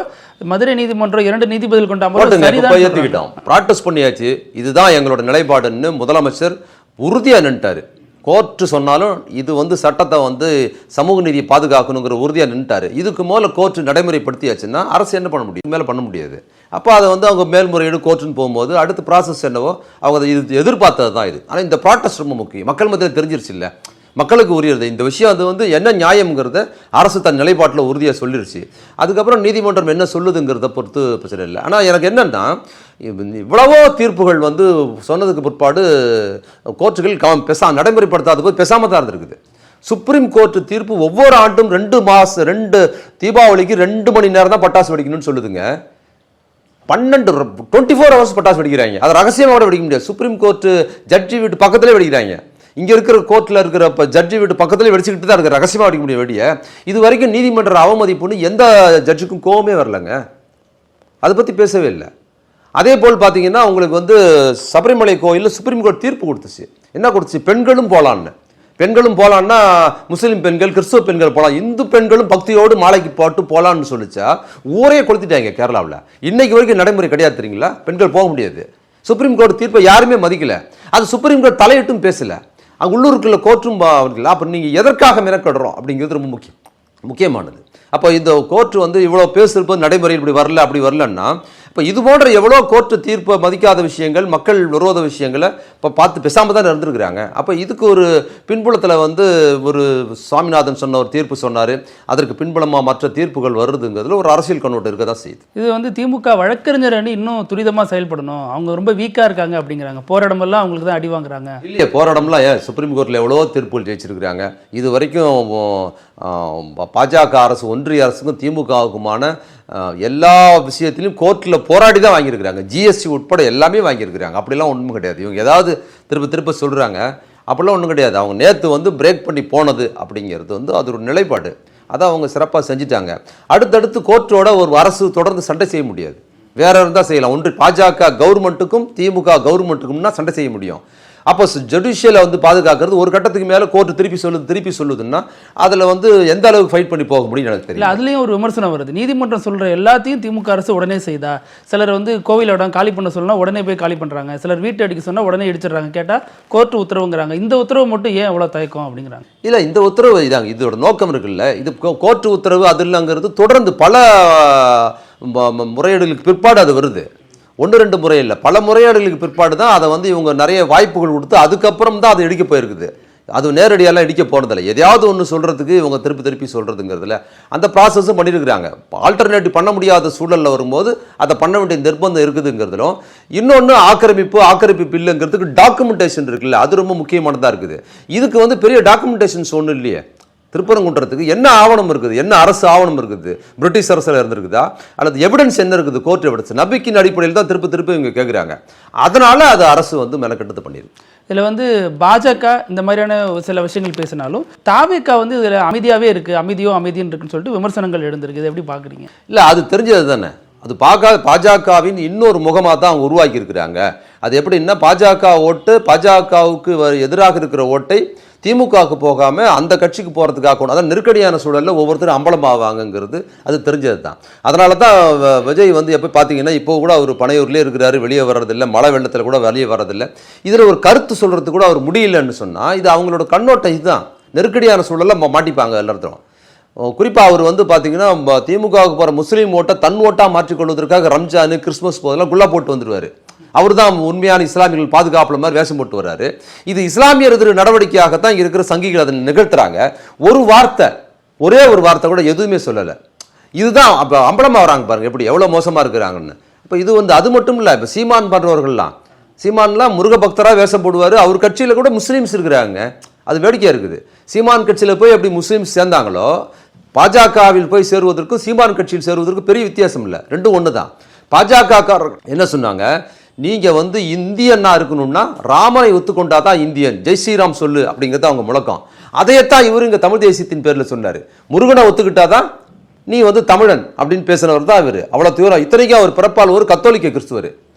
D: மதுரை நீதிமன்றம் 2 நீதிபதிகள் கொண்ட அமர்வு
C: ஏற்றுக்கிட்டோம், ப்ராக்டிஸ் பண்ணியாச்சு, இதுதான் எங்களோட நிலைப்பாடுன்னு முதலமைச்சர் உறுதியாக நின்ட்டார். கோர்ட்டு சொன்னாலும் இது வந்து சட்டத்தை வந்து சமூக நீதியை பாதுகாக்கணுங்கிற உறுதியாக நின்றுட்டாரு. இதுக்கு முதல்ல கோர்ட்டு நடைமுறைப்படுத்தியாச்சுன்னா அரசு என்ன பண்ண முடியும்? மேலே பண்ண முடியாது. அப்போ அதை வந்து அவங்க மேல்முறையீடு கோர்ட்டுன்னு போகும்போது அடுத்த ப்ராசஸ் என்னவோ அவங்க இது எதிர்பார்த்தது தான் இது. ஆனால் இந்த ப்ராட்டஸ்ட் ரொம்ப முக்கியம். மக்கள் மத்தியில் தெரிஞ்சிருச்சு இல்லை, மக்களுக்கு உரியது இந்த விஷயம். அது வந்து என்ன நியாயம்ங்கிறத அரசு தன் நிலைப்பாட்டில் உறுதியாக சொல்லிருச்சு. அதுக்கப்புறம் நீதிமன்றம் என்ன சொல்லுதுங்கிறத பொறுத்து பிரச்சனை இல்லை. ஆனால் எனக்கு என்னென்னா, இவ்வளவோ தீர்ப்புகள் வந்து சொன்னதுக்கு பிற்பாடு கோர்ட்டுகள் நடைமுறைப்படுத்தாத போது பேசாமல் தான் இருந்திருக்குது. சுப்ரீம் கோர்ட்டு தீர்ப்பு ஒவ்வொரு ஆண்டும் 2 தீபாவளிக்கு 2 மணி நேரம் தான் பட்டாசு வெடிக்கணும்னு சொல்லுதுங்க. 24 ஹவர்ஸ் பட்டாசு வெடிக்கிறாங்க. அது ரகசியமாக வெடிக்க முடியாது. சுப்ரீம் கோர்ட்டு ஜட்ஜி வீட்டு பக்கத்திலே வெடிக்கிறாங்க. இங்கே இருக்கிற கோர்ட்டில் இருக்கிற ஜட்ஜி வீட்டு பக்கத்துலேயே வெடிச்சுக்கிட்டு தான் இருக்கிற ரகசியமாக வெடிக்க முடியும் வெடியை. இது வரைக்கும் நீதிமன்ற அவமதிப்புன்னு எந்த ஜட்ஜுக்கும் கோவமே வரலங்க. அதை பற்றி பேசவே இல்லை. அதே போல் பார்த்தீங்கன்னா உங்களுக்கு வந்து சபரிமலை கோயிலில் சுப்ரீம் கோர்ட் தீர்ப்பு கொடுத்துச்சு. என்ன கொடுத்துச்சு? பெண்களும் போகலான்னா முஸ்லீம் பெண்கள், கிறிஸ்துவ பெண்கள் போகலாம், இந்து பெண்களும் பக்தியோடு மாலைக்கு போட்டு போகலான்னு சொல்லிச்சா ஊரே கொளுத்திட்டாங்க கேரளாவில். இன்னைக்கு வரைக்கும் நடைமுறை கிடையாது தெரியுங்களா? பெண்கள் போக முடியாது. சுப்ரீம் கோர்ட் தீர்ப்பை யாருமே மதிக்கல. அது சுப்ரீம் கோர்ட் தலையிட்டும் பேசல. அங்கே உள்ளூருக்குள்ள கோர்ட்டும் அப்போ நீங்கள் எதற்காக மெனக்கடுறோம் அப்படிங்கிறது ரொம்ப முக்கியமானது. அப்போ இந்த கோர்ட்டு வந்து இவ்வளோ பேசுகிறப்போ நடைமுறை இப்படி வரல அப்படி வரலன்னா, இப்போ இது போன்ற எவ்வளோ கோர்ட்டு தீர்ப்பை மதிக்காத விஷயங்கள், மக்கள் விரோத விஷயங்களை இப்போ பார்த்து பேசாமல் தான் இருந்திருக்கிறாங்க. அப்போ இதுக்கு ஒரு பின்புலத்தில் வந்து ஒரு சுவாமிநாதன் சொன்ன ஒரு தீர்ப்பு சொன்னார், அதற்கு பின்புலமாக மற்ற தீர்ப்புகள் வருதுங்கிறதுல ஒரு அரசியல் கண்ணோட்டம் இருக்க தான் செய்யுது.
D: இது வந்து திமுக வழக்கறிஞர் அணி இன்னும் துரிதமாக செயல்படணும், அவங்க ரொம்ப வீக்காக இருக்காங்க அப்படிங்கிறாங்க. போராடமெல்லாம் அவங்களுக்கு தான் அடி வாங்குறாங்க.
C: இல்லையே, போராடம்லாம் ஏன் சுப்ரீம் கோர்ட்டில் எவ்வளோ தீர்ப்புகள் ஜெயிச்சிருக்கிறாங்க. இது வரைக்கும் பாஜக அரசு, ஒன்றிய அரசுக்கும் திமுகவுக்குமான எல்லா விஷயத்திலையும் கோர்ட்டில் போராடி தான் வாங்கியிருக்கிறாங்க. ஜிஎஸ்டி உட்பட எல்லாமே வாங்கியிருக்கிறாங்க. அப்படிலாம் ஒன்றும் கிடையாது. இவங்க ஏதாவது திரும்ப சொல்கிறாங்க, அப்படிலாம் ஒன்றும் கிடையாது. அவங்க நேற்று வந்து பிரேக் பண்ணி போனது அப்படிங்கிறது வந்து அது ஒரு நிலைப்பாடு. அதை அவங்க சிறப்பாக செஞ்சுட்டாங்க. அடுத்தடுத்து கோர்ட்டோட ஒரு அரசு தொடர்ந்து சண்டை செய்ய முடியாது. வேற இருந்தால் செய்யலாம். ஒன்று பாஜக கவர்மெண்ட்டுக்கும் திமுக கவர்மெண்ட்டுக்கும்னா சண்டை செய்ய முடியும். அப்போ ஜுடிஷியலை வந்து பாதுகாக்கிறது ஒரு கட்டத்துக்கு மேலே கோர்ட்டு திருப்பி சொல்லுதுன்னா அதில் வந்து எந்த அளவுக்கு ஃபைட் பண்ணி போக முடியும் எனக்கு தெரியல.
D: அதுலேயும் ஒரு விமர்சனம் வருது. நீதிமன்றம் சொல்கிற எல்லாத்தையும் திமுக அரசு உடனே செய்தா, சிலர் வந்து கோவில் இடம் காலி பண்ண சொன்னா உடனே போய் காலி பண்ணுறாங்க, சிலர் வீட்டு அடிக்க சொன்னால் உடனே இடிச்சிடுறாங்க. கேட்டால் கோர்ட்டு உத்தரவுங்கிறாங்க. இந்த உத்தரவு மட்டும் ஏன் அவ்வளோ தயக்கம் அப்படிங்கிறாங்க.
C: இல்லை, இந்த உத்தரவு இதாங்க, இதோட நோக்கம் இருக்குல்ல, இது கோர்ட்டு உத்தரவு அது இல்லைங்கிறது தொடர்ந்து பல முறையீடுகளுக்கு பிற்பாடு அது வருது. 1-2 முறை இல்லை, பல முறையீடுகளுக்கு பிற்பாடு தான் அதை வந்து இவங்க நிறைய வாய்ப்புகள் கொடுத்து அதுக்கப்புறம் தான் அது இடிக்க போயிருக்குது. அது நேரடியெல்லாம் இடிக்க போனதில்லை. எதையாவது ஒன்று சொல்கிறதுக்கு இவங்க திருப்பி சொல்கிறதுங்கிறதுல அந்த ப்ராசஸும் பண்ணியிருக்கிறாங்க. ஆல்டர்னேட்டிவ் பண்ண முடியாத சூழலில் வரும்போது அதை பண்ண வேண்டிய நிர்பந்தம் இருக்குதுங்கிறதுலும், இன்னொன்று ஆக்கிரமிப்பு இல்லைங்கிறதுக்கு டாக்குமெண்டேஷன் இருக்குல்ல, அது ரொம்ப முக்கியமானதாக இருக்குது. இதுக்கு வந்து பெரிய டாக்குமெண்டேஷன்ஸ் ஒன்றும் இல்லையே. திருப்பரங்குன்றத்துக்கு என்ன ஆவணம் இருக்குது, என்ன அரசு ஆவணம் இருக்குது? பிரிட்டிஷ் அரசில் இருந்திருக்குதா, அல்லது எவிடன்ஸ் என்ன இருக்குது? கோர்ட் எவிடன்ஸ் நம்பிக்கையின் அடிப்படையில் தான் திருப்பி இவங்க கேட்குறாங்க. அதனால அது அரசு வந்து மெனக்கெடுத்து பண்ணியிருக்கு.
D: இதில் வந்து பாஜக இந்த மாதிரியான சில விஷயங்கள் பேசினாலும் தாவேகா வந்து இதில் அமைதியாகவே இருக்குது, அமைதின்னு இருக்குன்னு சொல்லிட்டு விமர்சனங்கள் எழுந்திருக்கு. இதை எப்படி பார்க்குறீங்க?
C: இல்லை, அது தெரிஞ்சது தானே. அது பாஜகவின் இன்னொரு முகமாக தான் அவங்க உருவாக்கி இருக்கிறாங்க. அது எப்படின்னா, பாஜகவுக்கு எதிராக இருக்கிற ஓட்டை திமுகவுக்கு போகாமல் அந்த கட்சிக்கு போகிறதுக்காக, அதான் நெருக்கடியான சூழலில் ஒவ்வொருத்தரும் அம்பலமாவாங்கங்கிறது அது தெரிஞ்சது தான். அதனால தான் விஜய் வந்து எப்போ பார்த்தீங்கன்னா இப்போ கூட அவர் பனையூர்லேயே இருக்கிறாரு, வெளியே வர்றதில்லை, மழை வெள்ளத்தில் கூட வெளியே வர்றதில்லை. இதில் ஒரு கருத்து சொல்கிறதுக்கு கூட அவர் முடியலன்னு சொன்னால் இது அவங்களோட கண்ணோட்டம். இதுதான் நெருக்கடியான சூழலில் மாட்டிப்பாங்க எல்லாத்தையும். குறிப்பாக அவர் வந்து பார்த்தீங்கன்னா திமுகவுக்கு போகிற முஸ்லீம் ஓட்டை தன் ஓட்டாக மாற்றிக்கொள்வதற்காக ரம்ஜானு கிறிஸ்மஸ் போதெல்லாம் குல்லா போட்டு வந்துடுவார். அவர் தான் உண்மையான இஸ்லாமியர்கள் பாதுகாப்புல மாதிரி வேஷம் போட்டு வர்றாரு. இது இஸ்லாமியர் எதிர் நடவடிக்கையாகத்தான் இங்கே இருக்கிற சங்கிகள் அதை நிகழ்த்துறாங்க. ஒரே ஒரு வார்த்தை கூட எதுவுமே சொல்லலை. இதுதான் அப்போ அம்பலமாக வராங்க பாருங்க, எப்படி எவ்வளோ மோசமாக இருக்கிறாங்கன்னு. இப்போ இது வந்து அது மட்டும் இல்லை, இப்போ சீமான் சீமான்லாம் முருக பக்தராக வேஷம் போடுவார். அவர் கட்சியில் கூட முஸ்லீம்ஸ் இருக்கிறாங்க. அது வேடிக்கையாக இருக்குது. சீமான் கட்சியில் போய் எப்படி முஸ்லீம்ஸ் சேர்ந்தாங்களோ, பாஜகவில் போய் சேருவதற்கும் சீமான் கட்சியில் சேருவதற்கும் பெரிய வித்தியாசம் இல்லை, ரெண்டும் ஒன்று தான். பாஜகக்காரர் என்ன சொன்னாங்க, நீங்கள் வந்து இந்தியன்னா இருக்கணும்னா ராமனை ஒத்துக்கொண்டா தான் இந்தியன், ஜெய் ஸ்ரீராம் சொல்லு அப்படிங்கிறது அவங்க முழக்கம். அதையத்தான் இவர் இங்கே தமிழ் தேசியத்தின் பேரில் சொன்னார். முருகனை ஒத்துக்கிட்டா தான் நீ வந்து தமிழன் அப்படின்னு பேசினவர் தான் இவர். அவ்வளோ தீவிரம். இத்தனைக்கும் அவர் பிறப்பால் ஒரு கத்தோலிக்க கிறிஸ்துவர்.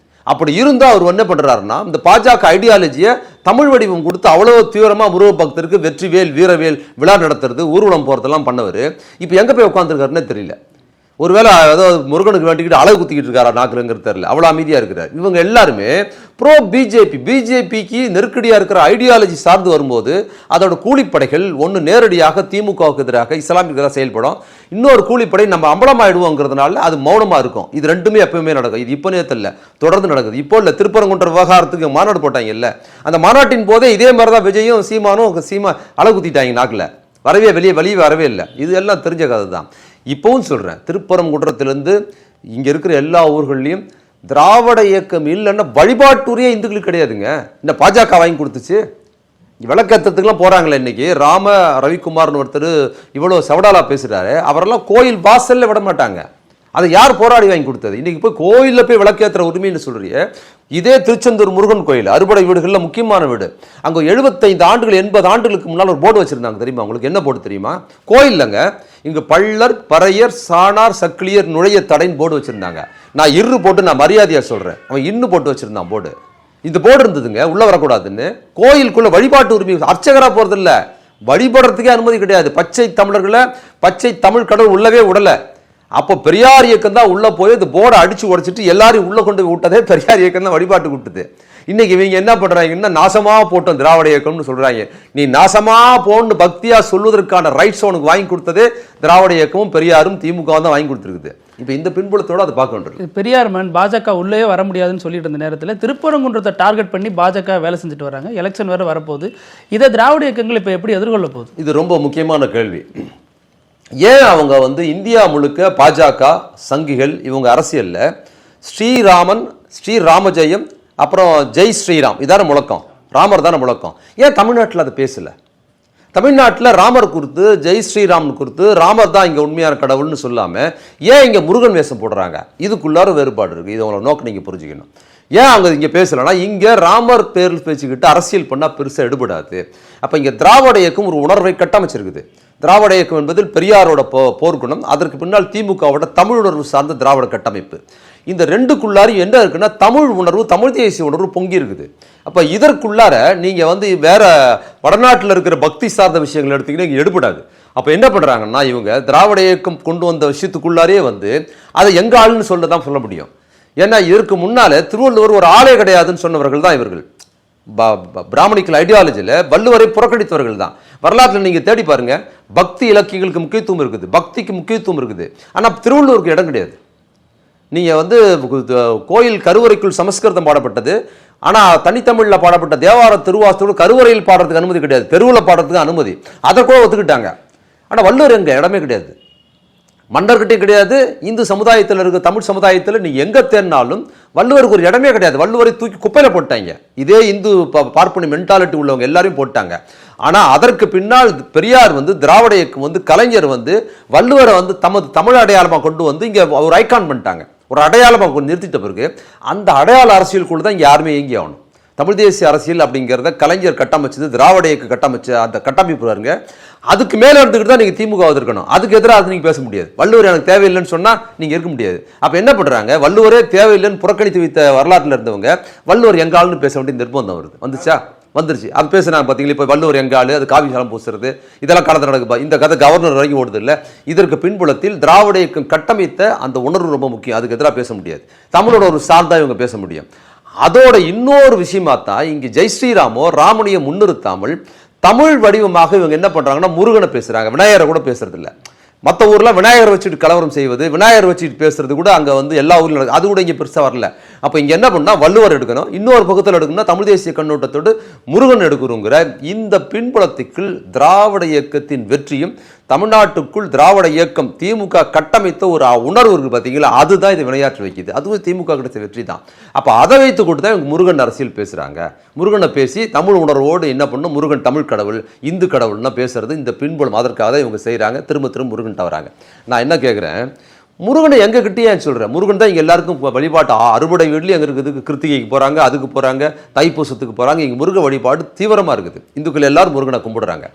C: அப்படி இருந்தால் அவர் என்ன பண்ணுறாருன்னா, இந்த பாஜக ஐடியாலஜியை தமிழ் வடிவம் கொடுத்து அவ்வளோ தீவிரமாக முருக பக்தருக்கு வெற்றிவேல் வீரவேல் விழா நடத்துறது, ஊர்வலம் போகிறதெல்லாம் பண்ணவர். இப்போ எங்கே போய் உட்காந்துருக்காருன்னே தெரியல. ஒருவேளை ஏதாவது முருகனுக்கு வேண்டிக்கிட்டு அழகு குத்திக்கிட்டு இருக்காரா நாக்குலங்கிறது தெரியல, அவ்வளோ அமைதியாக இருக்கிறார். இவங்க எல்லாருமே ப்ரோ பிஜேபிக்கு நெருக்கடியாக இருக்கிற ஐடியாலஜி சார்ந்து வரும்போது அதோட கூலிப்படைகள் ஒன்று நேரடியாக திமுகவுக்கு எதிராக இஸ்லாமிக்கு எதிராக செயல்படும், இன்னொரு கூலிப்படை நம்ம அம்பலமாயிடுவோங்கிறதுனால அது மௌனமாக இருக்கும். இது ரெண்டுமே எப்பவுமே நடக்கும். இது இப்போ நேரத்தில் தொடர்ந்து நடக்குது. இப்போ இல்லை, திருப்பரங்குன்ற விவகாரத்துக்கு மாநாடு போட்டாங்க இல்லை, அந்த மாநாட்டின் போதே இதே மாதிரி தான் விஜயும் சீமானும் அழகு குத்திட்டாங்க நாக்கில், வெளியே வரவே இல்லை. இது எல்லாம் தெரிஞ்ச கதை தான். இப்போவும் சொல்கிறேன், திருப்பரங்குன்றத்திலேருந்து இங்கே இருக்கிற எல்லா ஊர்கள்லையும் திராவிட இயக்கம் இல்லைன்னா வழிபாட்டுரிய இந்துக்களுக்கு கிடையாதுங்க. இந்த பாஜக வாங்கி கொடுத்துச்சு. விளக்கத்துக்குலாம் போகிறாங்களே இன்னைக்கு. ரவிக்குமார்னு ஒருத்தர் இவ்வளோ செவடாலா பேசுகிறாரு, அவரெல்லாம் கோயில் வாசலில் விட மாட்டாங்க. அதை யார் போராடி வாங்கி கொடுத்தது? இன்னைக்கு போய் கோயிலில் போய் விளக்கேற்றுற உரிமைன்னு சொல்றிய. இதே திருச்செந்தூர் முருகன் கோயில் அறுபடை வீடுகளில் முக்கியமான வீடு. அங்கே 75 ஆண்டுகள் 80 ஆண்டுகளுக்கு முன்னால் ஒரு போர்டு வச்சுருந்தாங்க தெரியுமா உங்களுக்கு? என்ன போர்டு தெரியுமா? கோயில்லங்க, இங்கே பள்ளர் பறையர் சாணார் சக்கிலியர் நுழைய தடைன்னு போர்டு வச்சுருந்தாங்க. நான் இரு போட்டு நான் மரியாதையாக சொல்கிறேன், அவன் இன்னும் போட்டு வச்சுருந்தான் போர்டு. இந்த போர்டு இருந்ததுங்க, உள்ளே வரக்கூடாதுன்னு. கோயிலுக்குள்ளே வழிபாட்டு உரிமை, அர்ச்சகராக போகிறது இல்லை, வழிபடுறதுக்கே அனுமதி கிடையாது. பச்சை தமிழர்களை பச்சை தமிழ் கடவுள் உள்ளவே விடலை. அப்போ பெரியார் இயக்கம் தான் உள்ளே போய் இந்த போர்டை அடித்து உடைச்சிட்டு எல்லாரையும் உள்ளே கொண்டு விட்டதே பெரியார் இயக்கம் தான் வழிபாட்டு விட்டுது. இன்னைக்கு இவங்க என்ன பண்ணுறாங்கன்னா, நாசமாக போட்டோம் திராவிட இயக்கம்னு சொல்கிறாங்க. நீ நாசமாக போன்னு பக்தியாக சொல்வதற்கான ரைட்ஸ் உனக்கு வாங்கி கொடுத்ததே திராவிட இயக்கமும் பெரியாரும் திமுகவும் தான் வாங்கி கொடுத்துருக்குது. இப்போ இந்த பின்புலத்தோடு அதை பார்க்க வேண்டியது.
D: பெரியார் மன் பாஜக உள்ளே வர முடியாதுன்னு சொல்லிட்டு இருந்த நேரத்தில் திருப்பரங்குன்றத்தை டார்கெட் பண்ணி பாஜக வேலை செஞ்சுட்டு வராங்க. எலெக்ஷன் வேறு வரப்போகுது. இதை திராவிட இயக்கங்கள் இப்போ எப்படி எதிர்கொள்ள போகுது? இது
C: ரொம்ப முக்கியமான கேள்வி. ஏன் அவங்க இந்தியா முழுக்க பாஜக சங்கிகள் இவங்க அரசியலில் ஸ்ரீராமன் ஸ்ரீராமஜெயம் அப்புறம் ஜெய் ஸ்ரீராம் இதான முழக்கம், ராமர் தானே முழக்கம். ஏன் தமிழ்நாட்டில் அதை பேசலை? தமிழ்நாட்டில் ராமர் குறித்து ஜெய் ஸ்ரீராமன் குறித்து ராமர் தான் இங்கே உண்மையான கடவுள்னு சொல்லாமல் ஏன் இங்கே முருகன் வேஷம் போடுறாங்க? இதுக்குள்ளார வேறுபாடு இருக்குது. இது உங்களை நோக்க நீங்கள் புரிஞ்சுக்கணும். ஏன் அவங்க இங்கே பேசலைன்னா, இங்கே ராமர் பேரில் பேச்சுக்கிட்டு அரசியல் பண்ணால் பெருசாக எடுபடாது. அப்போ இங்கே திராவிட இயக்கம் ஒரு உணர்வை கட்டமைச்சிருக்குது. திராவிட இயக்கம் என்பதில் பெரியாரோட போர்க்குணம், அதற்கு பின்னால் திமுகவோட தமிழ் உணர்வு சார்ந்த திராவிட கட்டமைப்பு. இந்த ரெண்டுக்குள்ளாரையும் என்ன இருக்குன்னா, தமிழ் உணர்வு தமிழ் தேசிய உணர்வு பொங்கி இருக்குது. அப்போ இதற்குள்ளார நீங்கள் வேற வடநாட்டில் இருக்கிற பக்தி சார்ந்த விஷயங்கள் எடுத்தீங்கன்னா இங்கே எடுபடாது. அப்போ என்ன பண்ணுறாங்கன்னா, இவங்க திராவிட இயக்கம் கொண்டு வந்த விஷயத்துக்குள்ளாரே அதை எங்க ஆளுன்னு சொல்ல முடியும். ஏன்னா இதற்கு முன்னால திருவள்ளுவர் ஒரு ஆளே கிடையாதுன்னு சொன்னவர்கள் தான் இவர்கள். பிராமணிக்கல் ஐடியாலஜியில் வள்ளுவரை புறக்கணித்தவர்கள் தான். வரலாற்றில் நீங்கள் தேடி பாருங்க, பக்தி இலக்கியங்களுக்கு முக்கியத்துவம் இருக்குது, பக்திக்கு முக்கியத்துவம் இருக்குது. ஆனால் திருவள்ளுவருக்கு இடம் கிடையாது. நீங்கள் கோயில் கருவறைக்குள் சமஸ்கிருதம் பாடப்பட்டது, ஆனால் தனித்தமிழில் பாடப்பட்ட தேவார திருவாசத்தோடு கருவறையில் பாடுறதுக்கு அனுமதி கிடையாது, தெருவில் பாடுறதுக்கு அனுமதி. அதை கூட ஒத்துக்கிட்டாங்க. ஆனால் வள்ளுவர் எங்கே இடமே கிடையாது, மன்னர்கிட்டையும் கிடையாது. இந்து சமுதாயத்தில் இருக்க தமிழ் சமுதாயத்தில் நீங்கள் எங்கே தேர்னாலும் வள்ளுவருக்கு ஒரு இடமே கிடையாது. வள்ளுவரை தூக்கி குப்பையில் போட்டாங்க. இதே இந்து பார்ப்பன மென்டாலிட்டி உள்ளவங்க எல்லாரையும் போட்டாங்க. ஆனால் அதற்கு பின்னால் பெரியார் திராவிட இயக்கம் கலைஞர் வள்ளுவரை தமது தமிழ் அடையாளமாக கொண்டு இங்கே ஒரு ஐகான் பண்ணிட்டாங்க, ஒரு அடையாளமாக கொண்டு நிறுத்திட்ட பிறகு அந்த அடையாள அரசியலுக்குள்ள தான் இங்கே யாருமே இயங்கி ஆகணும். தமிழ் தேசிய அரசியல் அப்படிங்கிறத கலைஞர் கட்டமைச்சது, திராவிட இயக்க கட்டமைச்ச அந்த கட்டமைப்பு பாருங்க. அதுக்கு மேலே இருந்துக்கிட்டு தான் நீங்கள் திமுக இருக்கணும். அதுக்கு எதிராக நீங்கள் பேச முடியாது. வள்ளுவர் எனக்கு தேவையில்லைன்னு சொன்னால் நீங்கள் இருக்க முடியாது. அப்போ என்ன பண்ணுறாங்க, வள்ளுவரே தேவையில்லைன்னு புறக்கணித்து வைத்த வரலாற்றில் இருந்தவங்க வள்ளுவர் எங்கால்னு பேச வேண்டிய நிர்பந்தம் வந்துருச்சு. அது பேசுனாங்க பார்த்தீங்களா? இப்போ வள்ளுவர் எங்காலு, அது காவி சாலம் பூசுறது, இதெல்லாம் காலத்தில் நடக்குப்பா. இந்த கதை கவர்னர் வரைக்கும் ஓடுது இல்லை. இதற்கு பின்புலத்தில் திராவிட இயக்கம் கட்டமைத்த அந்த உணர்வு ரொம்ப முக்கியம். அதுக்கு எதிராக பேச முடியாது. தமிழோட ஒரு சார்ந்தா இவங்க பேச முடியும். அதோட இன்னொரு விஷயமா தான் இங்கே ஜெய் ஸ்ரீராமோ ராமனையை முன்னிறுத்தாமல் தமிழ் வடிவமாக இவங்க என்ன பண்றாங்கன்னா, முருகனை பேசுறாங்க, விநாயகரை கூட பேசுறது இல்லை. மற்ற ஊரில் விநாயகரை வச்சுட்டு கலவரம் செய்வது, விநாயகரை வச்சுட்டு பேசுறது கூட அங்கே எல்லா ஊர்லையும் நடக்குது. அது கூட இங்கே பெருசாக வரல. அப்போ இங்கே என்ன பண்ணால் வள்ளுவர் எடுக்கணும், இன்னொரு பக்கத்தில் எடுக்கணும்னா தமிழ் தேசிய கண்ணோட்டத்தோடு முருகன் எடுக்கிறோங்கிற இந்த பின்புலத்துக்குள் திராவிட இயக்கத்தின் வெற்றியும் தமிழ்நாட்டுக்குள் திராவிட இயக்கம் திமுக கட்டமைத்த ஒரு உணர்வு இருக்குது பார்த்தீங்களா, அதுதான் இதை விளையாட்டு வைக்குது. அதுவும் திமுக கிடைச்ச வெற்றி தான். அப்போ அதை வைத்து கொண்டு தான் இவங்க முருகன் அரசியல் பேசுகிறாங்க. முருகனை பேசி தமிழ் உணர்வோடு என்ன பண்ணும், முருகன் தமிழ் கடவுள் இந்து கடவுள்னா பேசுறது இந்த பின்புலம். அதற்காக தான் இவங்க செய்கிறாங்க. திரும்ப திரும்ப முருகன் தவறாங்க. நான் என்ன கேட்குறேன், முருகனை எங்க கிட்டே சொல்கிறேன், முருகன் தான் இங்கே எல்லாருக்கும் வழிபாட்டு அறுபடை வீட்லையும் எங்கே இருக்குது. கிருத்திகைக்கு போகிறாங்க, அதுக்கு போகிறாங்க, தைப்பூசத்துக்கு போகிறாங்க. இங்கே முருக வழிபாடு தீவிரமாக இருக்குது. இந்துக்கள் எல்லாரும் முருகனை கும்பிடுறாங்க.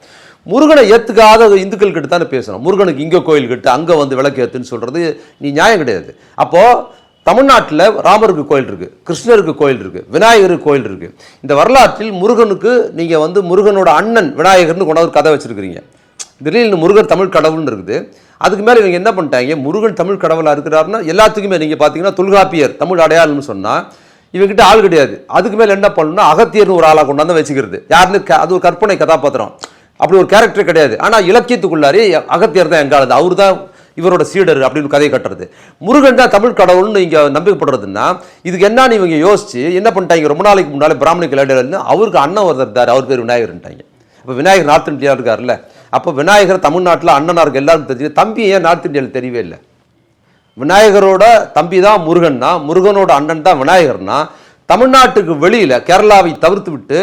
C: முருகனை ஏற்றுக்காத இந்துக்கள் கிட்ட தானே பேசணும். முருகனுக்கு இங்கே கோயில் கிட்ட அங்கே விளக்கு ஏற்றுன்னு சொல்கிறது நீ நியாயம் கிடையாது. அப்போது தமிழ்நாட்டில் ராமருக்கு கோயில் இருக்குது, கிருஷ்ணருக்கு கோயில் இருக்குது, விநாயகருக்கு கோயில் இருக்குது. இந்த வரலாற்றில் முருகனுக்கு நீங்கள் முருகனோட அண்ணன் விநாயகர்னு கொண்டாந்து கதை வச்சுருக்கிறீங்க. திடீர்னு முருகர் தமிழ் கடவுள்னு இருக்குது. அதுக்கு மேலே இவங்க என்ன பண்ணிட்டாங்க, முருகன் தமிழ் கடவுளாக இருக்கிறாருன்னா எல்லாத்துக்குமே நீங்கள் பார்த்தீங்கன்னா தொல்காப்பியர் தமிழ் அடையாளம்னு சொன்னால் இவங்ககிட்ட ஆள் கிடையாது. அதுக்கு மேலே என்ன பண்ணணும்னா அகத்தியர்னு ஒரு ஆளாக கொண்டாந்து வச்சுக்கிறது. யாருன்னு அது ஒரு கற்பனை கதாபாத்திரம், அப்படி ஒரு கேரக்டர் கிடையாது. ஆனால் இலக்கியத்துக்குள்ளாரே அகத்தியர் தான் எங்காலது, அவர் தான் இவரோட சீடர் அப்படின்னு கதையை கட்டுறது. முருகன் தான் தமிழ் கடவுள்னு இங்கே நம்பிக்கைப்படுறதுன்னா இதுக்கு என்னன்னு இவங்க யோசிச்சு என்ன பண்ணிட்டாங்க, ரொம்ப நாளைக்கு முன்னாலே பிராமணிக்கு இளைஞர்னு அவருக்கு அண்ணன் ஒருத்தர் இருந்தார், அவர் பேர் விநாயகர்ன்ட்டாங்க. இப்போ விநாயகர் நார்த் இந்தியா இருக்காருல்ல, அப்போ விநாயகர் தமிழ்நாட்டில் அண்ணனா இருக்கு எல்லாருக்கும் தெரிஞ்சு, தம்பி ஏன் நார்த் இந்தியாவில் தெரியவே இல்லை. விநாயகரோட தம்பி தான் முருகன்னா, முருகனோட அண்ணன் தான் விநாயகர்னா, தமிழ்நாட்டுக்கு வெளியில் கேரளாவை தவிர்த்து விட்டு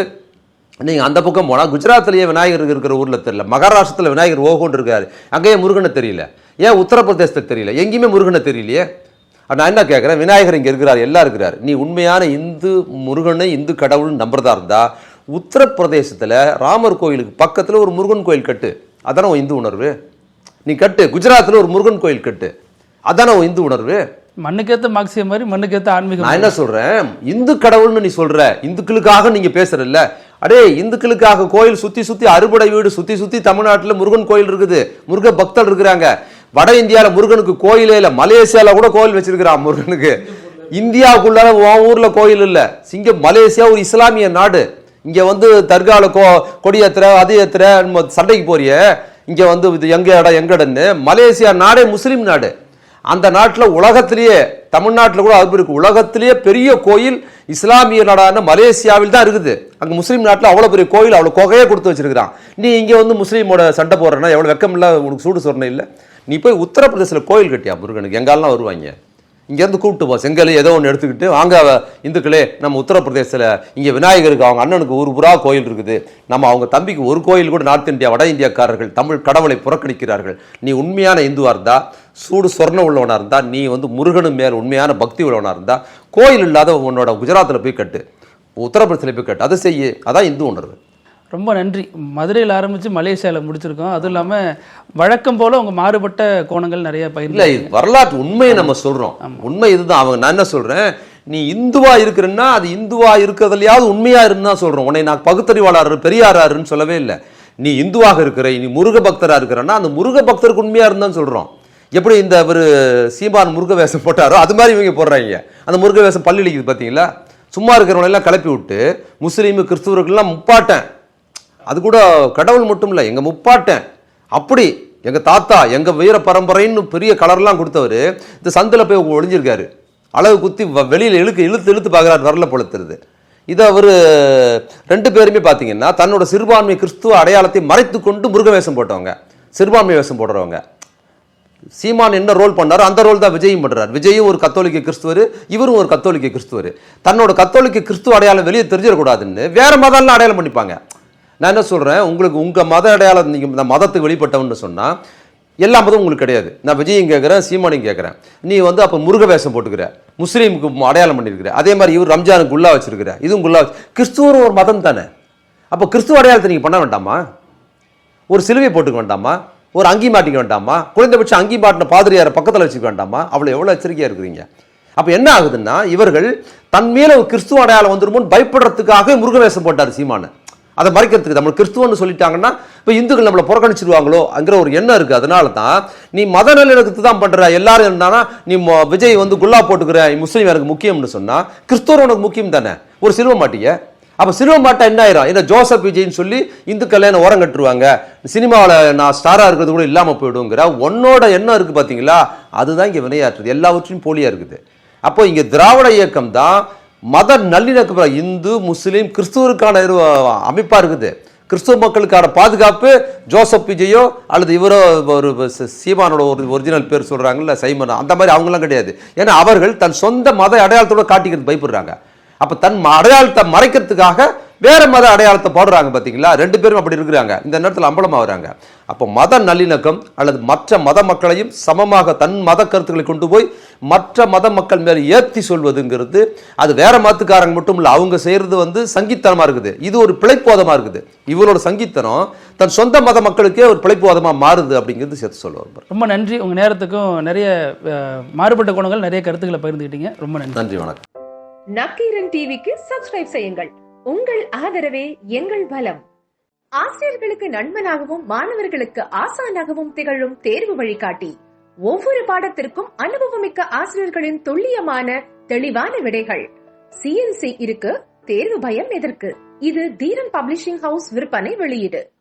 C: நீங்கள் அந்த பக்கம் போனால் குஜராத்லேயே விநாயகர் இருக்கிற ஊரில் தெரியல, மகாராஷ்டிரத்தில் விநாயகர் ஓகோன்னு இருக்காரு, அங்கேயே முருகனை தெரியல, ஏன் உத்தரப்பிரதேசத்தில் தெரியல, எங்கேயுமே முருகனை தெரியலையே. நான் என்ன கேட்குறேன், விநாயகர் இங்கே இருக்கிறார், எல்லாம் இருக்கிறார், நீ உண்மையான இந்து முருகனை இந்து கடவுள்னு நம்புறதா இருந்தால் உத்தரப்பிரதேசத்தில் ராமர் கோயிலுக்கு பக்கத்தில் ஒரு முருகன் கோயில் கட்டு, அதான உன் இந்து உணர்வு. நீ கட்டு, குஜராத்தில் ஒரு முருகன் கோயில் கட்டு, அதான உன் இந்து உணர்வு.
D: மண்ணுக்கேற்ற மார்க்சியம் மாதிரி மண்ணுக்கேற்ற ஆன்மீகம்.
C: நான் என்ன சொல்றேன், இந்து கடவுள்னு நீ சொல்ற, இந்துக்களுக்காக நீங்க பேசுறல்ல, அடே இந்துக்களுக்காக கோயில் சுத்தி சுத்தி அறுபடை வீடு சுத்தி சுத்தி தமிழ்நாட்டில் முருகன் கோயில் இருக்குது, முருக பக்தர் இருக்கிறாங்க. வட இந்தியாவில் முருகனுக்கு கோயிலே இல்லை, மலேசியால கூட கோயில் வச்சிருக்கிறான் முருகனுக்கு. இந்தியாவுக்குள்ள உன் ஊர்ல கோயில் இல்லை. மலேசியா ஒரு இஸ்லாமிய நாடு, இங்க வந்து தர்கால கொடி ஏத்துற அது ஏத்துற சண்டைக்கு போறிய, இங்க வந்து இது எங்க இடம் எங்க இடம்னு. மலேசியா நாடே முஸ்லீம் நாடு. அந்த நாட்டில் உலகத்திலேயே, தமிழ்நாட்டில் கூட அது இருக்கு, உலகத்திலேயே பெரிய கோயில் இஸ்லாமிய நாடான மலேசியாவில் தான் இருக்குது. அங்கே முஸ்லீம் நாட்டில் அவ்வளோ பெரிய கோயில், அவ்வளோ கொகையே கொடுத்து வச்சிருக்கிறான். நீ இங்கே வந்து முஸ்லீமோட சண்டை போடுறேன்னா எவ்வளோ வெக்கம் இல்லை, உனக்கு சூடு சொரணை இல்லை. நீ போய் உத்தரப்பிரதேசத்தில் கோயில் கட்டியா முருகனுக்கு, எங்காலாம் வருவாங்க, இங்கேருந்து கூப்பிட்டு போ, செங்கல் ஏதோ ஒன்று எடுத்துக்கிட்டு வாங்க இந்துக்களே, நம்ம உத்தரப்பிரதேசத்தில் இங்கே விநாயகருக்கு அவங்க அண்ணனுக்கு ஒரு புறா கோயில் இருக்குது, நம்ம அவங்க தம்பிக்கு ஒரு கோயில் கூட நார்த் இந்தியா வட இந்தியாக்காரர்கள் தமிழ் கடவுளை புறக்கணிக்கிறார்கள். நீ உண்மையான இந்துவாக இருந்தா, சூடு சொர்ணம் உள்ளவனாக இருந்தா, நீ வந்து முருகனு மேல் உண்மையான பக்தி உள்ளவனாக இருந்தா, கோயில் இல்லாத உன்னோட குஜராத்தில் போய் கட்டு, உத்தரப்பிரதேசத்தில் போய் கட்டு, அதை செய்ய. அதான் இந்து உணர்வு.
D: ரொம்ப நன்றி. மதுரையில் ஆரம்பித்து மலேசியாவில் முடிச்சிருக்கோம். அதுவும் இல்லாமல் வழக்கம் போல் உங்கள் மாறுபட்ட கோணங்கள் நிறைய
C: இல்லை, வரலாற்று உண்மையை நம்ம சொல்கிறோம். உண்மை இதுதான். அவங்க நான் என்ன சொல்கிறேன், நீ இந்துவா இருக்கிறன்னா அது இந்துவா இருக்கிறதுலையாவது உண்மையா இருந்தா சொல்கிறோம். உன்னை நான் பகுத்தறிவாளர் பெரியாராருன்னு சொல்லவே இல்லை. நீ இந்துவாக இருக்கிற, நீ முருக பக்தராக இருக்கிறன்னா அந்த முருக பக்தருக்கு உண்மையாக இருந்தான்னு சொல்கிறோம். எப்படி இந்த ஒரு சீமான் முருக வேஷம் போட்டாரோ அது மாதிரி இவங்க போடுறாங்க. அந்த முருக வேஷம் பள்ளிக்கு பார்த்தீங்களா, சும்மா இருக்கிறவங்களெல்லாம் கிளப்பி விட்டு முஸ்லீமு கிறிஸ்துவர்கள்லாம் முப்பாட்டேன், அது கூட கடவுள் மட்டும் இல்லை, எங்கள் முப்பாட்டேன், அப்படி எங்கள் தாத்தா எங்கள் வீர பரம்பரைன்னு பெரிய கலர்லாம் கொடுத்தவர் இந்த சந்தில் போய் ஒளிஞ்சிருக்காரு, அளவு குத்தி வெளியில் இழுத்து பார்க்குறாரு, வரல பொழுத்துறது. இதை அவர் ரெண்டு பேருமே பார்த்தீங்கன்னா தன்னோட சிறுபான்மை கிறிஸ்துவ அடையாளத்தை மறைத்து கொண்டு முருக வேஷம் போட்டவங்க, சிறுபான்மை வேஷம் போடுறவங்க. சீமான் என்ன ரோல் பண்ணாரோ அந்த ரோல் தான் விஜயும் பண்ணுறாரு. விஜயும் ஒரு கத்தோலிக்க கிறிஸ்துவர், இவரும் ஒரு கத்தோலிக்க கிறிஸ்துவர். தன்னோட கத்தோலிக்க கிறிஸ்துவ அடையாளம் வெளியே தெரிஞ்சிடக்கூடாதுன்னு வேற மதம்லாம் அடையாளம் பண்ணிப்பாங்க. நான் என்ன சொல்கிறேன், உங்களுக்கு உங்கள் மத அடையாளம் நீங்கள் இந்த மதத்துக்கு வெளிப்பட்டவன்னு சொன்னால் எல்லா மதமும் உங்களுக்கு கிடையாது. நான் விஜயும் கேட்குறேன், சீமானையும் கேட்குறேன், நீ வந்து அப்போ முருக வேஷம் போட்டுக்கிற, முஸ்லீமுக்கு அடையாளம் பண்ணியிருக்கிற, அதே மாதிரி இவர் ரம்ஜானுக்கு உள்ளா வச்சிருக்கிற, இதுவும் குல்லா கிறிஸ்துவரும் ஒரு மதம் தானே. அப்போ கிறிஸ்துவ அடையாளத்தை நீங்கள் பண்ண வேண்டாமா, ஒரு சிலுவை போட்டுக்க வேண்டாமா, ஒரு அங்கி மாட்டிக்க வேண்டாமா, குறைந்தபட்சம் அங்கி மாட்டின பாதிரியாரை பக்கத்தில் வச்சுக்க வேண்டாமா, அவ்வளோ எவ்வளோ எச்சரிக்கையாக இருக்கிறீங்க. அப்போ என்ன ஆகுதுன்னா இவர்கள் தன் மேலே ஒரு கிறிஸ்துவ அடையாளம் வந்துருமோன்னு பயப்படுறதுக்காக முருக வேஷம் போட்டார் சீமானு, அதை மறைக்கிறதுக்கு. நம்ம கிறிஸ்துவன்னு சொல்லிட்டாங்கன்னா இப்போ இந்துக்கள் நம்மளை புறக்கணிச்சிருவாங்களோ அங்கிற ஒரு எண்ணம் இருக்குது. அதனால தான் நீ மத நல்லிணக்கத்து தான் பண்ணுற. எல்லாரும் என்னன்னா நீ விஜய் வந்து குல்லா போட்டுக்கிற, முஸ்லீம் எனக்கு முக்கியம்னு சொன்னால் கிறிஸ்துவர் உனக்கு முக்கியம் தானே, ஒரு சிலுவ மாட்டிய. அப்போ சிலுவ மாட்டா என்ன ஆயிரும், ஏன்னா ஜோசப் விஜய்ன்னு சொல்லி இந்துக்கள் என்ன ஓரம் கட்டுருவாங்க, சினிமாவில் நான் ஸ்டாராக இருக்கிறது கூட இல்லாமல் போயிடுங்கிற உன்னோட எண்ணம் இருக்குது பார்த்தீங்களா, அதுதான் இங்கே வினையாற்றுது, எல்லாவற்றையும் போலியாக இருக்குது. அப்போ இங்கே திராவிட இயக்கம் தான் மத நல்லிணக்க இந்து முஸ்லீம் கிறிஸ்துவருக்கான அமைப்பாக இருக்குது. கிறிஸ்துவ மக்களுக்கான பாதுகாப்பு ஜோசப் விஜயோ அல்லது இவரோ ஒரு சீமானோட ஒரு ஒரிஜினல் பேர் சொல்கிறாங்கல்ல சைமனா, அந்த மாதிரி அவங்களாம் கிடையாது. ஏன்னா அவர்கள் தன் சொந்த மத அடையாளத்தோட காட்டிக்கிறது பயப்படுறாங்க. அப்போ தன் அடையாளத்தை மறைக்கிறதுக்காக வேற மத அடையாளத்தை போடுறாங்க பார்த்தீங்களா. ரெண்டு பேரும் அப்படி இருக்கிறாங்க, இந்த நேரத்தில் அம்பலமாக வராங்க. அப்போ மத நல்லிணக்கம் அல்லது மற்ற மத மக்களையும் சமமாக தன் மத கருத்துக்களை கொண்டு போய் மற்ற மத மக்கள் மேலே ஏற்றி சொல்வதுங்கிறது அது வேற மதத்துக்காரங்க மட்டும் இல்லை, அவங்க செய்கிறது வந்து சங்கித்தனமாக இருக்குது. இது ஒரு பிழைப்போதமாக இருக்குது. இவரோட சங்கித்தனம் தன் சொந்த மத மக்களுக்கே ஒரு பிழைப்போதமாக மாறுது அப்படிங்கிறது சேர்த்து சொல்லுவார்.
D: ரொம்ப நன்றி. உங்கள் நேரத்துக்கும் நிறைய மாறுபட்ட குணங்கள் நிறைய கருத்துக்களை பகிர்ந்துக்கிட்டீங்க. ரொம்ப நன்றி.
C: நன்றி, வணக்கம்.
E: நக்கீரன் டிவிக்கு சப்ஸ்கிரைப் செய்யுங்கள். உங்கள் ஆதரவே எங்கள் பலம். ஆசிரியர்களுக்கு நண்பனாகவும் மாணவர்களுக்கு ஆசானாகவும் திகழும் தேர்வு வழிகாட்டி. ஒவ்வொரு பாடத்திற்கும் அனுபவமிக்க ஆசிரியர்களின் துல்லியமான தெளிவான விடைகள். CNC இருக்கு, தேர்வு பயம் எதற்கு? இது தீரன் பப்ளிஷிங் ஹவுஸ் விற்பனை வெளியீடு.